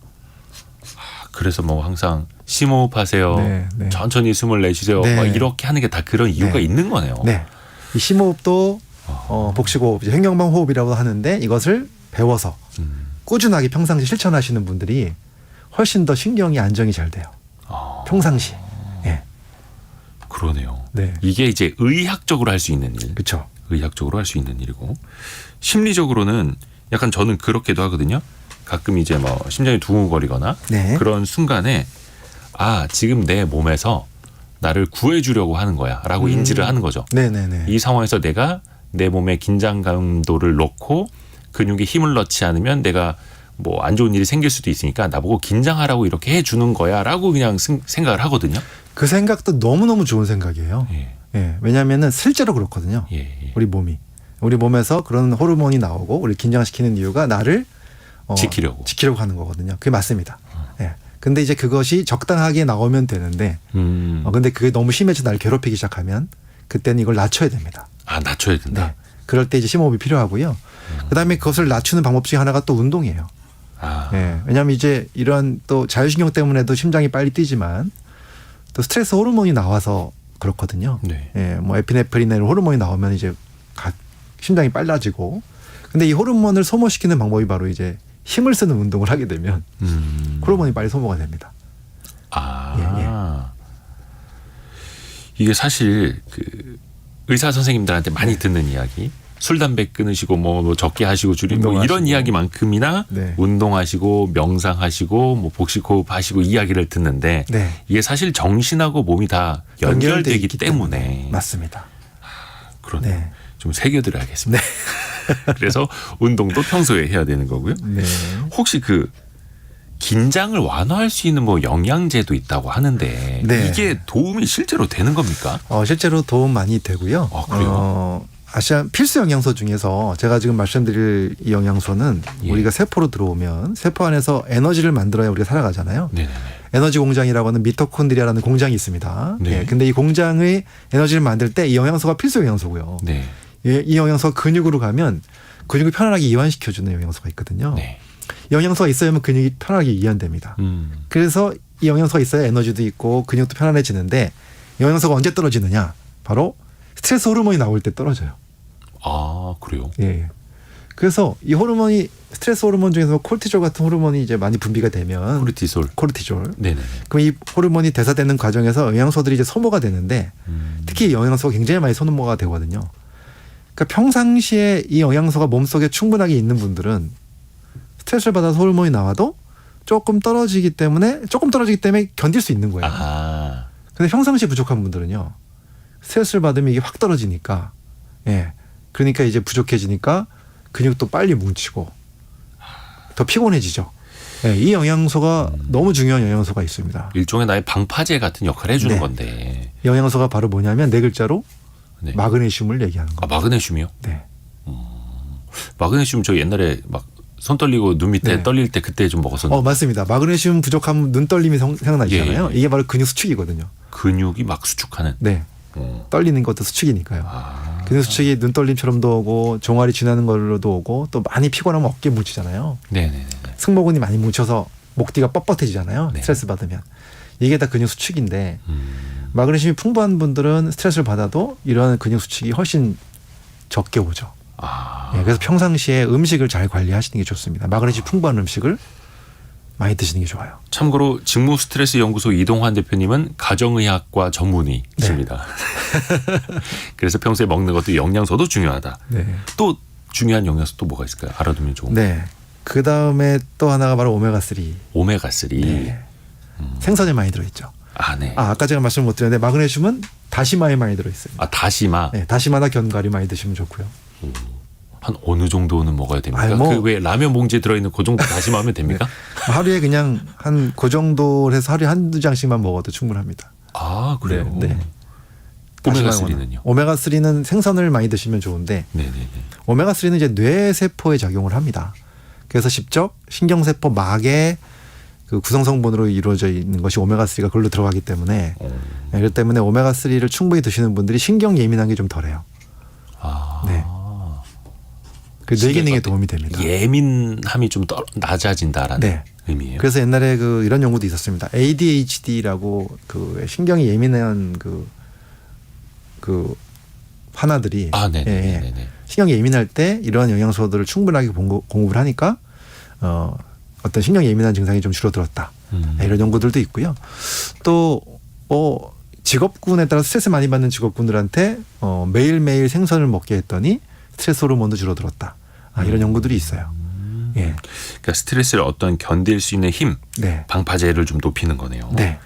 그래서 뭐 항상 심호흡하세요. 네, 네. 천천히 숨을 내쉬세요. 네. 막 이렇게 하는 게 다 그런 이유가 네. 있는 거네요. 네. 이 심호흡도 복식호흡, 이제 횡격막 호흡이라고 하는데 이것을 배워서 꾸준하게 평상시 실천하시는 분들이 훨씬 더 신경이 안정이 잘 돼요. 아, 평상시. 예. 그러네요. 네. 이게 이제 의학적으로 할 수 있는 일. 그렇죠. 의학적으로 할 수 있는 일이고 심리적으로는 약간 저는 그렇게도 하거든요. 가끔 이제 뭐 심장이 두근거리거나 네. 그런 순간에 아, 지금 내 몸에서 나를 구해주려고 하는 거야 라고 인지를 하는 거죠. 네네네. 이 상황에서 내가 내 몸에 긴장감도를 넣고 근육에 힘을 넣지 않으면 내가 뭐 안 좋은 일이 생길 수도 있으니까 나보고 긴장하라고 이렇게 해주는 거야 라고 그냥 생각을 하거든요. 그 생각도 너무너무 좋은 생각이에요. 예. 예. 왜냐하면은 실제로 그렇거든요. 예, 예. 우리 몸이. 우리 몸에서 그런 호르몬이 나오고 우리 긴장시키는 이유가 나를 지키려고 하는 거거든요. 그게 맞습니다. 예. 근데 이제 그것이 적당하게 나오면 되는데 근데 그게 너무 심해져 나를 괴롭히기 시작하면 그때는 이걸 낮춰야 됩니다. 아, 낮춰야 된다. 네. 그럴 때 이제 심호흡이 필요하고요. 그다음에 그것을 낮추는 방법 중에 하나가 또 운동이에요. 아, 예. 왜냐하면 이제 이런 또 자율신경 때문에도 심장이 빨리 뛰지만 또 스트레스 호르몬이 나와서 그렇거든요. 네. 예. 뭐 에피네프린 호르몬이 나오면 이제 심장이 빨라지고 근데 이 호르몬을 소모시키는 방법이 바로 이제 힘을 쓰는 운동을 하게 되면 호르몬이 빨리 소모가 됩니다. 아, 이게 사실 그 의사 선생님들한테 많이 듣는 이야기. 술 담배 끊으시고 뭐 적게 하시고 줄이고 뭐 운동하시고. 이런 이야기만큼이나 네. 운동하시고 명상하시고 뭐 복식호흡하시고 이야기를 듣는데 네. 이게 사실 정신하고 몸이 다 연결돼 연결되기 있기 때문에 맞습니다. 그러네요. 네. 좀 긴장을 완화할 수 있는 뭐 영양제도 있다고 하는데 네. 이게 도움이 실제로 되는 겁니까? 실제로 도움 많이 되고요. 아, 그래요? 아시아 필수 영양소 중에서 제가 지금 말씀드릴 이 영양소는 예. 우리가 세포로 들어오면 세포 안에서 에너지를 만들어야 우리가 살아가잖아요. 네네네. 에너지 공장이라고 하는 미토콘드리아라는 공장이 있습니다. 네. 예, 근데 이 공장의 에너지를 만들 때 이 영양소가 필수 영양소고요. 네. 예, 이 영양소가 근육으로 가면 근육을 편안하게 이완시켜주는 영양소가 있거든요. 네. 영양소가 있어야만 근육이 편하게 이완됩니다. 그래서 이 영양소가 있어야 에너지도 있고 근육도 편안해지는데 영양소가 언제 떨어지느냐? 바로 스트레스 호르몬이 나올 때 떨어져요. 아, 그래요? 예. 그래서 이 호르몬이 스트레스 호르몬 중에서 콜티졸 같은 호르몬이 이제 많이 분비가 되면 코르티졸. 네네. 그럼 이 호르몬이 대사되는 과정에서 영양소들이 이제 소모가 되는데 특히 이 영양소가 굉장히 많이 소모가 되거든요. 그러니까 평상시에 이 영양소가 몸속에 충분하게 있는 분들은 스트레스를 받아서 호르몬이 나와도 조금 떨어지기 때문에 견딜 수 있는 거예요. 아. 근데 평상시에 부족한 분들은요. 스트레스를 받으면 이게 확 떨어지니까 예. 그러니까 이제 부족해지니까 근육도 빨리 뭉치고 더 피곤해지죠. 예, 이 영양소가 너무 중요한 영양소가 있습니다. 일종의 나의 방파제 같은 역할을 해주는 네. 건데. 영양소가 바로 뭐냐면 네 글자로 네. 마그네슘을 얘기하는 아, 겁니다. 마그네슘이요? 네. 마그네슘 저 옛날에 막 손 떨리고 눈 밑에 네. 떨릴 때 그때 좀 먹었었는데 맞습니다. 마그네슘 부족하면 눈 떨림이 생각나잖아요. 예. 이게 바로 근육 수축이거든요. 근육이 막 수축하는. 네. 떨리는 것도 수축이니까요. 아. 근육 수축이 눈 떨림처럼도 오고 종아리 지나는 걸로도 오고 또 많이 피곤하면 어깨 뭉치잖아요. 네네네. 승모근이 많이 뭉쳐서 목 뒤가 뻣뻣해지잖아요. 네. 스트레스 받으면. 이게 다 근육 수축인데 마그네슘이 풍부한 분들은 스트레스를 받아도 이러한 근육 수축이 훨씬 적게 오죠. 아. 예, 그래서 평상시에 음식을 잘 관리하시는 게 좋습니다. 마그네슘 풍부한 음식을 많이 드시는 게 좋아요. 참고로 직무 스트레스 연구소 이동환 대표님은 가정의학과 전문의십니다. 그래서 평소에 먹는 것도 영양소도 중요하다. 네. 또 중요한 영양소 또 뭐가 있을까요? 알아두면 좋은. 네. 그 다음에 또 하나가 바로 오메가3. 오메가3. 네. 생선에 많이 들어있죠. 아, 네. 아까 제가 말씀을 못 드렸는데 마그네슘은 다시마에 많이 들어있습니다. 아, 다시마. 네, 다시마나 견과류 많이 드시면 좋고요. 한 어느 정도는 먹어야 됩니까? 아니, 뭐- 그 왜 라면 봉지에 들어있는 그 정도 다시마 하면 됩니까? 하루에 그냥 한 그 정도 해서 하루에 한두 장씩만 먹어도 충분합니다. 아, 그래요? 네, 네. 오메가3는요? 오메가3는 생선을 많이 드시면 좋은데 네네네. 오메가3는 이제 뇌세포에 작용을 합니다. 그래서 직접 신경세포 막의 그 구성성분으로 이루어져 있는 것이 오메가3가 그걸로 들어가기 때문에 네, 그렇기 때문에 오메가3를 충분히 드시는 분들이 신경 예민한 게 좀 덜해요. 아. 네. 그 뇌기능에 도움이 됩니다. 예민함이 좀 낮아진다라는 네. 의미예요. 그래서 옛날에 그 이런 연구도 있었습니다. ADHD라고 그 신경이 예민한 그 하나들이 아, 네네. 예, 네네. 신경이 예민할 때 이러한 영양소들을 충분하게 공급을 하니까 어떤 신경 예민한 증상이 좀 줄어들었다. 네, 이런 연구들도 있고요. 또 직업군에 따라 스트레스 많이 받는 직업군들한테 매일매일 생선을 먹게 했더니 스트레스 호르몬도 줄어들었다. 이런 연구들이 있어요. 예. 그러니까 스트레스를 어떤 견딜 수 있는 힘, 네. 방파제를 좀 높이는 거네요. 네.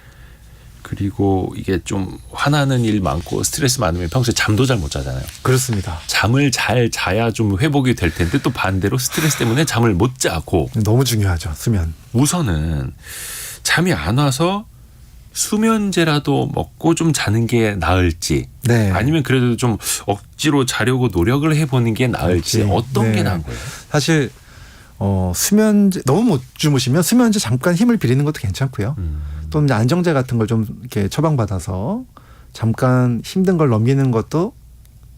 그리고 이게 좀 화나는 일 많고 스트레스 많으면 평소에 잠도 잘 못 자잖아요. 그렇습니다. 잠을 잘 자야 좀 회복이 될 텐데 또 반대로 스트레스 때문에 잠을 못 자고 너무 중요하죠. 수면. 우선은 잠이 안 와서 수면제라도 먹고 좀 자는 게 나을지 네. 아니면 그래도 좀 억지로 자려고 노력을 해보는 게 나을지 그렇지. 어떤 네. 게 나은 거예요? 사실 수면제 너무 못 주무시면 수면제 잠깐 힘을 빌리는 것도 괜찮고요. 또 이제 안정제 같은 걸 좀 이렇게 처방받아서 잠깐 힘든 걸 넘기는 것도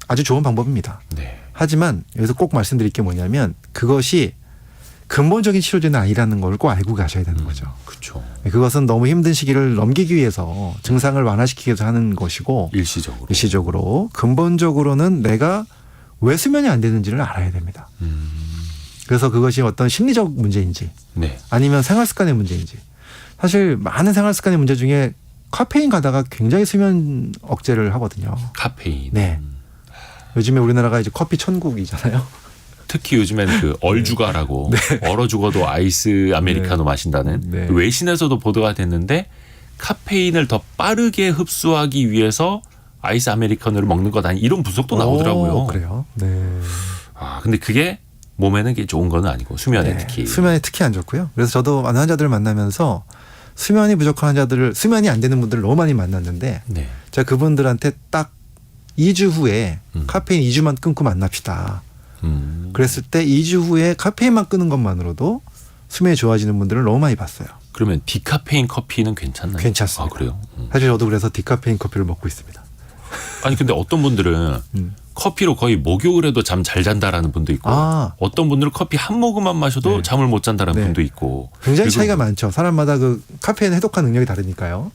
아주 좋은 방법입니다. 네. 하지만 여기서 꼭 말씀드릴 게 뭐냐면 그것이 근본적인 치료제는 아니라는 걸 꼭 알고 가셔야 되는 거죠. 그렇죠. 그것은 너무 힘든 시기를 넘기기 위해서 증상을 완화시키기 위해서 하는 것이고 일시적으로. 일시적으로 근본적으로는 내가 왜 수면이 안 되는지를 알아야 됩니다. 그래서 그것이 어떤 심리적 문제인지 네. 아니면 생활 습관의 문제인지 사실 많은 생활 습관의 문제 중에 카페인 가다가 굉장히 수면 억제를 하거든요. 카페인. 네. 요즘에 우리나라가 이제 커피 천국이잖아요. 특히 요즘엔 그 얼죽아라고 얼어 죽어도 아이스 아메리카노 네. 마신다는 네. 외신에서도 보도가 됐는데 카페인을 더 빠르게 흡수하기 위해서 아이스 아메리카노를 먹는 것 아니 이런 분석도 나오더라고요. 그래요? 네. 아 근데 그게 몸에는 이게 좋은 건 아니고 수면에 특히. 수면에 특히 안 좋고요. 그래서 저도 많은 환자들을 만나면서 수면이 부족한 환자들을 수면이 안 되는 분들을 너무 많이 만났는데 네. 제가 그분들한테 딱 2주 후에 카페인 2주만 끊고 만납시다. 그랬을 때 2주 후에 카페인만 끊는 것만으로도 수면이 좋아지는 분들을 너무 많이 봤어요. 그러면 디카페인 커피는 괜찮나요? 괜찮습니다. 아, 그래요? 사실 저도 그래서 디카페인 커피를 먹고 있습니다. 아니 근데 어떤 분들은 커피로 거의 목욕을 해도 잠 잘 잔다라는 분도 있고 어떤 분들은 커피 한 모금만 마셔도 네. 잠을 못 잔다라는 네. 분도 있고 굉장히 그리고 차이가 많죠. 사람마다 그 카페인 해독한 능력이 다르니까요.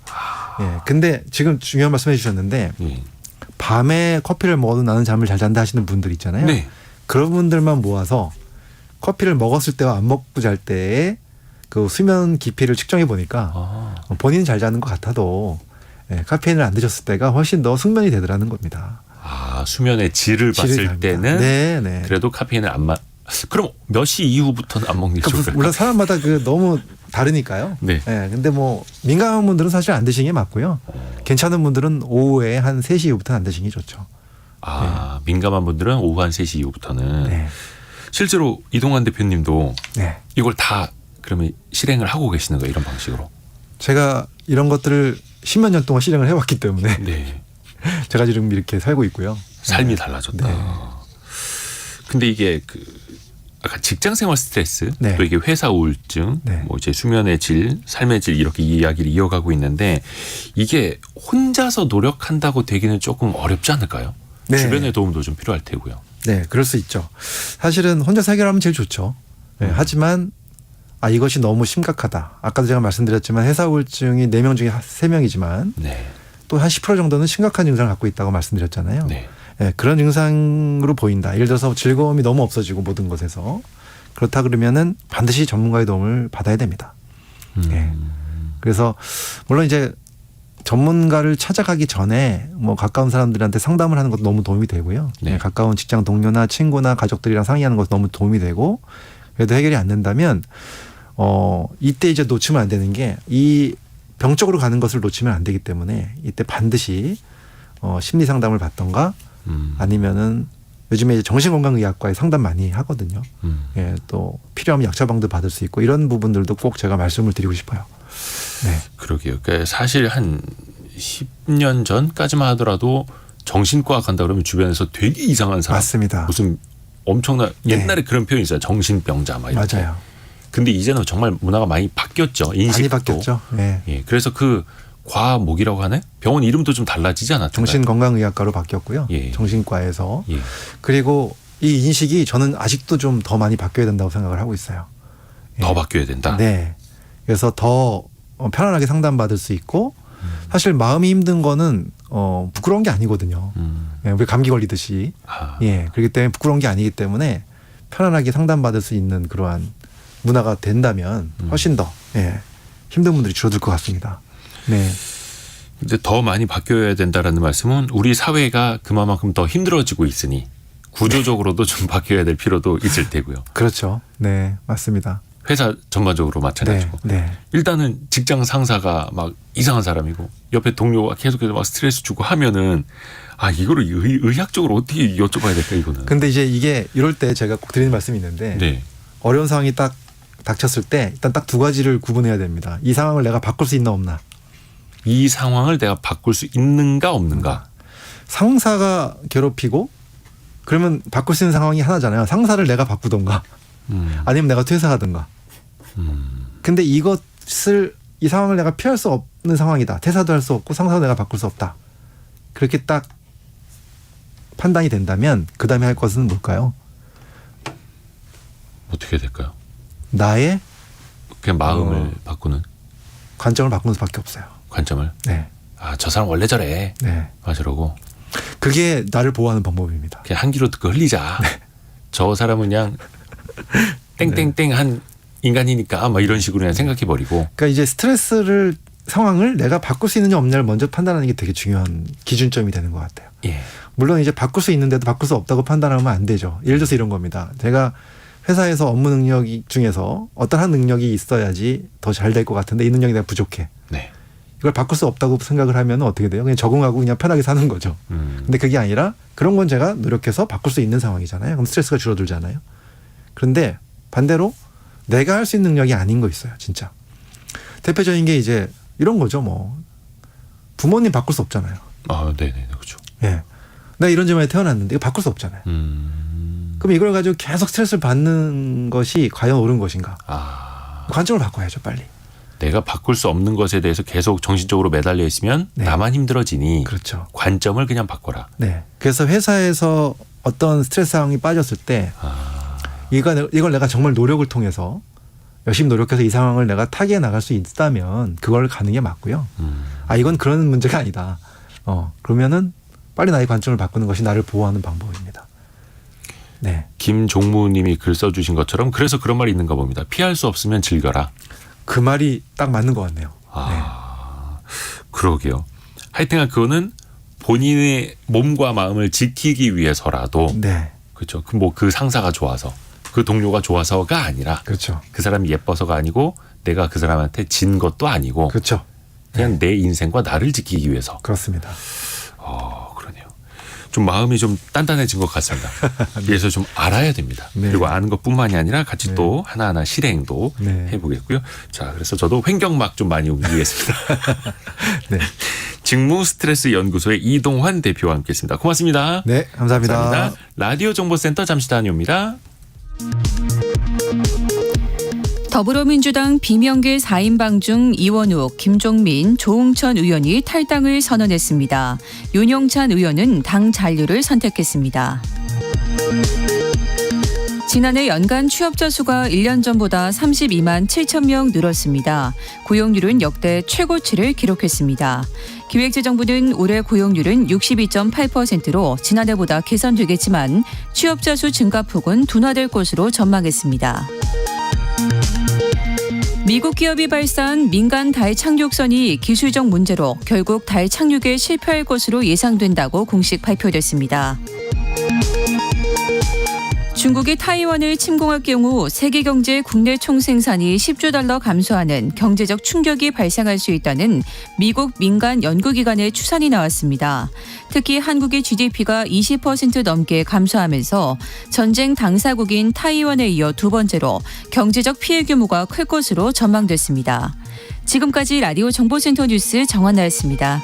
예. 근데 지금 중요한 말씀해 주셨는데 예. 밤에 커피를 먹어도 나는 잠을 잘 잔다 하시는 분들 있잖아요. 네. 그런 분들만 모아서 커피를 먹었을 때와 안 먹고 잘 때의 그 수면 깊이를 측정해 보니까 아, 본인은 잘 자는 것 같아도 예, 카페인을 안 드셨을 때가 훨씬 더 숙면이 되더라는 겁니다. 수면의 질을 봤을 다릅니다. 때는 네, 네. 그래도 카페인을 안 그럼 몇 시 이후부터는 안 먹는 게 그러니까 좋을까요? 물론 사람마다 그 너무 다르니까요. 네. 예, 근데 뭐 민감한 분들은 사실 안 드시는 게 맞고요. 괜찮은 분들은 오후에 한 3시 이후부터는 안 드시는 게 좋죠. 민감한 분들은 오후 한 3시 이후부터는 네. 실제로 이동환 대표님도 네. 이걸 다 그러면 실행을 하고 계시는 거예요, 이런 방식으로? 제가 이런 것들을 10몇 년 동안 실행을 해왔기 때문에 네. 제가 지금 이렇게 살고 있고요. 삶이 달라졌다. 네. 근데 이게 그 아까 직장 생활 스트레스 네. 또 이게 회사 우울증 네. 뭐 이제 수면의 질, 삶의 질 이렇게 이야기를 이어가고 있는데 이게 혼자서 노력한다고 되기는 조금 어렵지 않을까요? 네. 주변의 도움도 좀 필요할 테고요. 네, 그럴 수 있죠. 사실은 혼자서 해결하면 제일 좋죠. 네, 하지만 이것이 너무 심각하다. 아까도 제가 말씀드렸지만 회사 우울증이 4명 중에 3명이지만 네. 또 한 10% 정도는 심각한 증상을 갖고 있다고 말씀드렸잖아요. 네. 네, 그런 증상으로 보인다. 예를 들어서 즐거움이 너무 없어지고 모든 것에서 그렇다 그러면은 반드시 전문가의 도움을 받아야 됩니다. 네. 그래서 물론 이제 전문가를 찾아가기 전에 뭐 가까운 사람들한테 상담을 하는 것도 너무 도움이 되고요. 네. 가까운 직장 동료나 친구나 가족들이랑 상의하는 것도 너무 도움이 되고 그래도 해결이 안 된다면 이때 이제 놓치면 안 되는 게 이 병적으로 가는 것을 놓치면 안 되기 때문에 이때 반드시 심리 상담을 받던가 아니면은 요즘에 이제 정신건강의학과에 상담 많이 하거든요. 예, 또 필요하면 약 처방도 받을 수 있고 이런 부분들도 꼭 제가 말씀을 드리고 싶어요. 네. 그러게요. 그러니까 사실 한 10년 전까지만 하더라도 정신과 간다 그러면 주변에서 되게 이상한 사람. 맞습니다. 무슨 엄청난 네. 옛날에 그런 표현이 있어요. 정신병자 막 이렇게. 맞아요. 근데 이제는 정말 문화가 많이 바뀌었죠. 인식도. 많이 바뀌었죠. 네. 예. 그래서 그 과목이라고 하네? 병원 이름도 좀 달라지지 않았죠? 정신건강의학과로 바뀌었고요. 예. 정신과에서. 예. 그리고 이 인식이 저는 아직도 좀 더 많이 바뀌어야 된다고 생각을 하고 있어요. 더 바뀌어야 된다. 네. 그래서 더 편안하게 상담받을 수 있고 사실 마음이 힘든 거는 부끄러운 게 아니거든요. 예, 우리 감기 걸리듯이. 예. 그렇기 때문에 부끄러운 게 아니기 때문에 편안하게 상담받을 수 있는 그러한 문화가 된다면 훨씬 더 힘든 분들이 줄어들 것 같습니다. 네. 근데 더 많이 바뀌어야 된다라는 말씀은 우리 사회가 그만큼 더 힘들어지고 있으니 구조적으로도 좀 바뀌어야 될 필요도 있을 테고요. 그렇죠. 네, 맞습니다. 회사 전반적으로 마찬가지고. 네. 일단은 직장 상사가 막 이상한 사람이고 옆에 동료가 계속해서 막 스트레스 주고 하면은 이거를 의학적으로 어떻게 여쭤봐야 될까 이거는. 근데 이제 이게 이럴 때 제가 꼭 드리는 말씀이 있는데 네. 어려운 상황이 딱 닥쳤을 때 일단 딱 2가지를 구분해야 됩니다. 이 상황을 내가 바꿀 수 있나 없나. 이 상황을 내가 바꿀 수 있는가 없는가. 상사가 괴롭히고 그러면 바꿀 수 있는 상황이 하나잖아요. 상사를 내가 바꾸던가 아니면 내가 퇴사하든가. 근데 이 상황을 내가 피할 수 없는 상황이다. 퇴사도 할 수 없고 상사도 내가 바꿀 수 없다. 그렇게 딱 판단이 된다면 그 다음에 할 것은 뭘까요? 어떻게 해야 될까요? 나의 그냥 마음을 바꾸는 관점을 바꾸는 수밖에 없어요. 관점을. 네. 저 사람 원래 저래. 네. 저러고. 그게 나를 보호하는 방법입니다. 그냥 한 귀로 듣고 흘리자. 저 사람은 그냥 땡땡땡한 인간이니까 막 이런 식으로 그냥 생각해버리고. 그러니까 이제 상황을 내가 바꿀 수 있느냐 없느냐를 먼저 판단하는 게 되게 중요한 기준점이 되는 것 같아요. 예. 물론 이제 바꿀 수 있는데도 바꿀 수 없다고 판단하면 안 되죠. 예를 들어서 이런 겁니다. 제가 회사에서 업무 능력 중에서 어떤 한 능력이 있어야지 더 잘 될 것 같은데 이 능력이 내가 부족해. 네. 이걸 바꿀 수 없다고 생각을 하면 어떻게 돼요? 그냥 적응하고 그냥 편하게 사는 거죠. 근데 그게 아니라 그런 건 제가 노력해서 바꿀 수 있는 상황이잖아요. 그럼 스트레스가 줄어들잖아요. 그런데 반대로 내가 할 수 있는 능력이 아닌 거 있어요. 진짜. 대표적인 게 이제 이런 거죠. 뭐 부모님 바꿀 수 없잖아요. 아, 네네, 그렇죠. 예. 내가 이런 집안에 태어났는데 이거 바꿀 수 없잖아요. 그럼 이걸 가지고 계속 스트레스를 받는 것이 과연 옳은 것인가? 관점을 바꿔야죠, 빨리. 내가 바꿀 수 없는 것에 대해서 계속 정신적으로 매달려 있으면 네. 나만 힘들어지니 그렇죠. 관점을 그냥 바꿔라. 네. 그래서 회사에서 어떤 스트레스 상황이 빠졌을 때 이걸 내가 정말 노력을 통해서 열심히 노력해서 이 상황을 내가 타개해 나갈 수 있다면 그걸 가는 게 맞고요. 이건 그런 문제가 아니다. 그러면은 빨리 나의 관점을 바꾸는 것이 나를 보호하는 방법입니다. 네. 김종무님이 글 써주신 것처럼 그래서 그런 말이 있는가 봅니다. 피할 수 없으면 즐겨라. 그 말이 딱 맞는 것 같네요. 그러게요. 하여튼간 그거는 본인의 몸과 마음을 지키기 위해서라도 네. 그렇죠. 그 상사가 좋아서 그 동료가 좋아서가 아니라 그렇죠. 그 사람이 예뻐서가 아니고 내가 그 사람한테 진 것도 아니고 그렇죠. 그냥 내 인생과 나를 지키기 위해서. 그렇습니다. 그러네요. 좀 마음이 좀 단단해진 것 같습니다. 그래서 좀 알아야 됩니다. 네. 그리고 아는 것뿐만이 아니라 같이 또 하나하나 실행도 네. 해보겠고요. 자, 그래서 저도 횡격막 좀 많이 움직이겠습니다. 네. 직무 스트레스 연구소의 이동환 대표와 함께했습니다. 고맙습니다. 네, 감사합니다. 라디오 정보센터 잠시 다녀옵니다. 더불어민주당 비명계 4인방 중 이원욱, 김종민, 조응천 의원이 탈당을 선언했습니다. 윤영찬 의원은 당 잔류를 선택했습니다. 지난해 연간 취업자 수가 1년 전보다 32만 7천 명 늘었습니다. 고용률은 역대 최고치를 기록했습니다. 기획재정부는 올해 고용률은 62.8%로 지난해보다 개선되겠지만 취업자 수 증가폭은 둔화될 것으로 전망했습니다. 미국 기업이 발사한 민간 달 착륙선이 기술적 문제로 결국 달 착륙에 실패할 것으로 예상된다고 공식 발표됐습니다. 중국이 타이완을 침공할 경우 세계 경제 국내 총생산이 10조 달러 감소하는 경제적 충격이 발생할 수 있다는 미국 민간 연구기관의 추산이 나왔습니다. 특히 한국의 GDP가 20% 넘게 감소하면서 전쟁 당사국인 타이완에 이어 두 번째로 경제적 피해 규모가 클 것으로 전망됐습니다. 지금까지 라디오 정보센터 뉴스 정한나였습니다.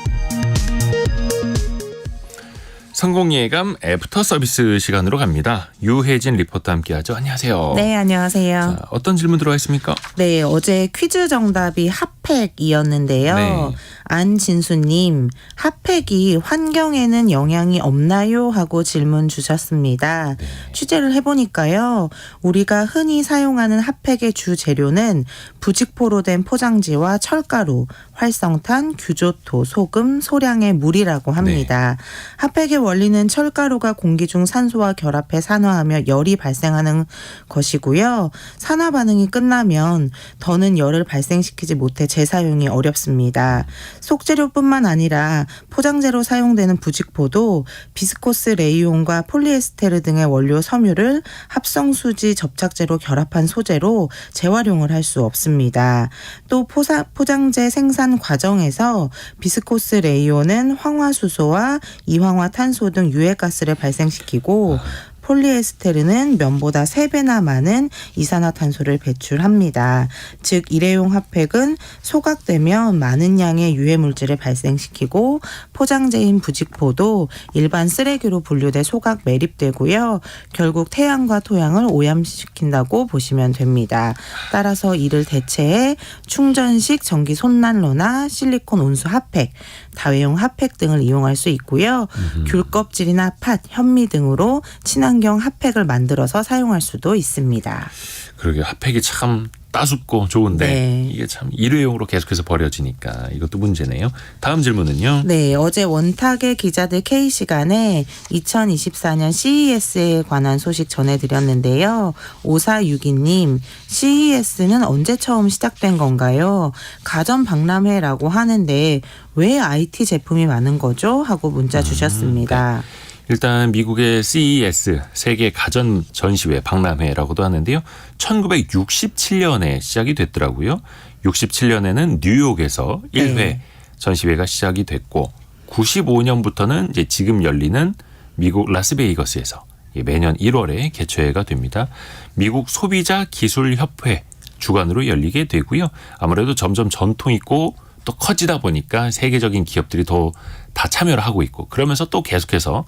성공예감 애프터 서비스 시간으로 갑니다. 유혜진 리포터 함께하죠. 안녕하세요. 네, 안녕하세요. 자, 어떤 질문 들어와 있습니까? 네, 어제 퀴즈 정답이 핫팩이었는데요. 네. 안진수님, 핫팩이 환경에는 영향이 없나요? 하고 질문 주셨습니다. 네. 취재를 해보니까요. 우리가 흔히 사용하는 핫팩의 주 재료는 부직포로 된 포장지와 철가루, 활성탄, 규조토, 소금, 소량의 물이라고 합니다. 핫팩의 원리는 철가루가 공기 중 산소와 결합해 산화하며 열이 발생하는 것이고요. 산화 반응이 끝나면 더는 열을 발생시키지 못해 재사용이 어렵습니다. 속재료뿐만 아니라 포장재로 사용되는 부직포도 비스코스 레이온과 폴리에스테르 등의 원료 섬유를 합성수지 접착제로 결합한 소재로 재활용을 할 수 없습니다. 또 포장재 생산 과정에서 비스코스 레이온은 황화수소와 이황화탄소 등 유해가스를 발생시키고 폴리에스테르는 면보다 3배나 많은 이산화탄소를 배출합니다. 즉 일회용 핫팩은 소각되면 많은 양의 유해물질을 발생시키고 포장재인 부직포도 일반 쓰레기로 분류돼 소각 매립되고요. 결국 태양과 토양을 오염시킨다고 보시면 됩니다. 따라서 이를 대체해 충전식 전기 손난로나 실리콘 온수 핫팩, 다회용 핫팩 등을 이용할 수 있고요. 귤껍질이나 팥, 현미 등으로 친환경 핫팩을 만들어서 사용할 수도 있습니다. 그러게 핫팩이 참 따숩고 좋은데 네. 이게 참 일회용으로 계속해서 버려지니까 이것도 문제네요. 다음 질문은요. 네, 어제 원탁의 기자들 K시간에 2024년 CES에 관한 소식 전해드렸는데요. 5462님, CES는 언제 처음 시작된 건가요? 가전 박람회라고 하는데 왜 IT 제품이 많은 거죠? 하고 문자 주셨습니다. 네. 일단 미국의 CES 세계 가전 전시회 박람회라고도 하는데요. 1967년에 시작이 됐더라고요. 67년에는 뉴욕에서 1회 전시회가 시작이 됐고 95년부터는 이제 지금 열리는 미국 라스베이거스에서 매년 1월에 개최가 됩니다. 미국 소비자 기술 협회 주관으로 열리게 되고요. 아무래도 점점 전통 있고 또 커지다 보니까 세계적인 기업들이 더 다 참여를 하고 있고 그러면서 또 계속해서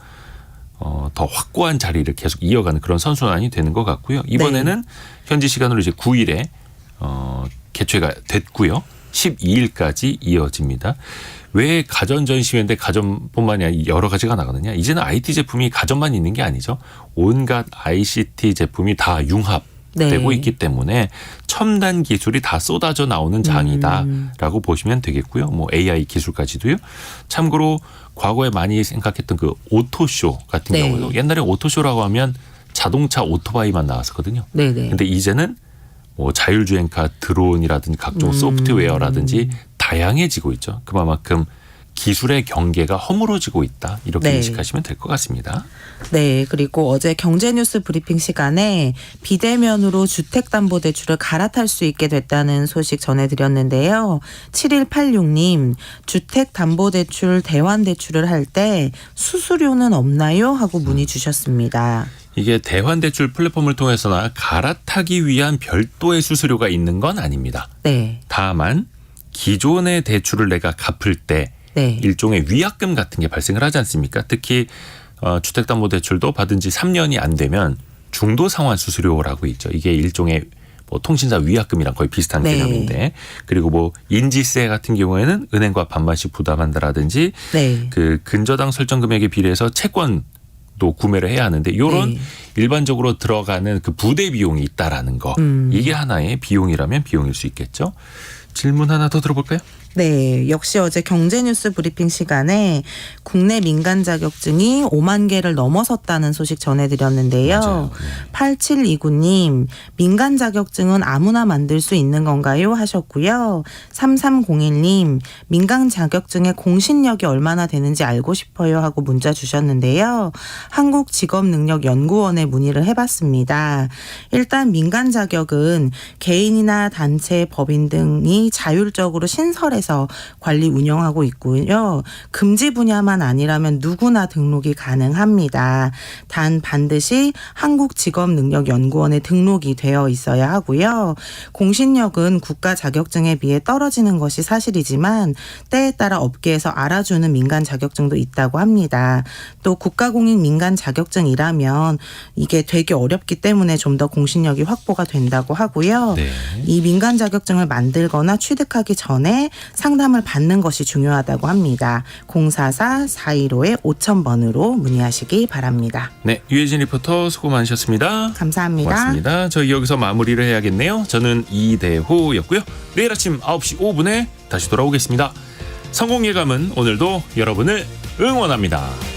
더 확고한 자리를 계속 이어가는 그런 선순환이 되는 것 같고요. 이번에는 현지 시간으로 이제 9일에 개최가 됐고요. 12일까지 이어집니다. 왜 가전 전시회인데 가전뿐만이 아니라 여러 가지가 나가느냐? 이제는 IT 제품이 가전만 있는 게 아니죠. 온갖 ICT 제품이 다 융합되고 있기 때문에 첨단 기술이 다 쏟아져 나오는 장이다라고 보시면 되겠고요. 뭐 AI 기술까지도요. 참고로 과거에 많이 생각했던 그 오토쇼 같은 경우도 옛날에 오토쇼라고 하면 자동차 오토바이만 나왔었거든요. 근데 이제는 뭐 자율주행카 드론이라든지 각종 소프트웨어라든지 다양해지고 있죠. 그만큼 기술의 경계가 허물어지고 있다. 이렇게 인식하시면 될 것 같습니다. 네. 그리고 어제 경제뉴스 브리핑 시간에 비대면으로 주택담보대출을 갈아탈 수 있게 됐다는 소식 전해드렸는데요. 7186님 주택담보대출 대환대출을 할 때 수수료는 없나요? 하고 문의 주셨습니다. 이게 대환대출 플랫폼을 통해서나 갈아타기 위한 별도의 수수료가 있는 건 아닙니다. 다만 기존의 대출을 내가 갚을 때 일종의 위약금 같은 게 발생을 하지 않습니까? 특히 주택담보대출도 받은 지 3년이 안 되면 중도상환 수수료라고 있죠. 이게 일종의 뭐 통신사 위약금이랑 거의 비슷한 개념인데 그리고 뭐 인지세 같은 경우에는 은행과 반반씩 부담한다라든지 그 근저당 설정 금액에 비례해서 채권도 구매를 해야 하는데 이런 일반적으로 들어가는 그 부대 비용이 있다라는 거 이게 하나의 비용이라면 비용일 수 있겠죠. 질문 하나 더 들어볼까요? 네. 역시 어제 경제뉴스 브리핑 시간에 국내 민간 자격증이 5만 개를 넘어섰다는 소식 전해드렸는데요. 8729님 민간 자격증은 아무나 만들 수 있는 건가요? 하셨고요. 3301님 민간 자격증의 공신력이 얼마나 되는지 알고 싶어요 하고 문자 주셨는데요. 한국직업능력연구원에 문의를 해봤습니다. 일단 민간 자격은 개인이나 단체, 법인 등이 자율적으로 신설해서 관리 운영하고 있고요. 금지 분야만 아니라면 누구나 등록이 가능합니다. 단 반드시 한국직업능력연구원에 등록이 되어 있어야 하고요. 공신력은 국가 자격증에 비해 떨어지는 것이 사실이지만 때에 따라 업계에서 알아주는 민간 자격증도 있다고 합니다. 또 국가공인 민간 자격증이라면 이게 되게 어렵기 때문에 좀 더 공신력이 확보가 된다고 하고요. 이 민간 자격증을 만들거나 취득하기 전에 상담을 받는 것이 중요하다고 합니다. 044-415-5000번으로 문의하시기 바랍니다. 네, 유혜진 리포터 수고 많으셨습니다. 감사합니다. 고맙습니다. 저희 여기서 마무리를 해야겠네요. 저는 이대호였고요. 내일 아침 9시 5분에 다시 돌아오겠습니다. 성공예감은 오늘도 여러분을 응원합니다.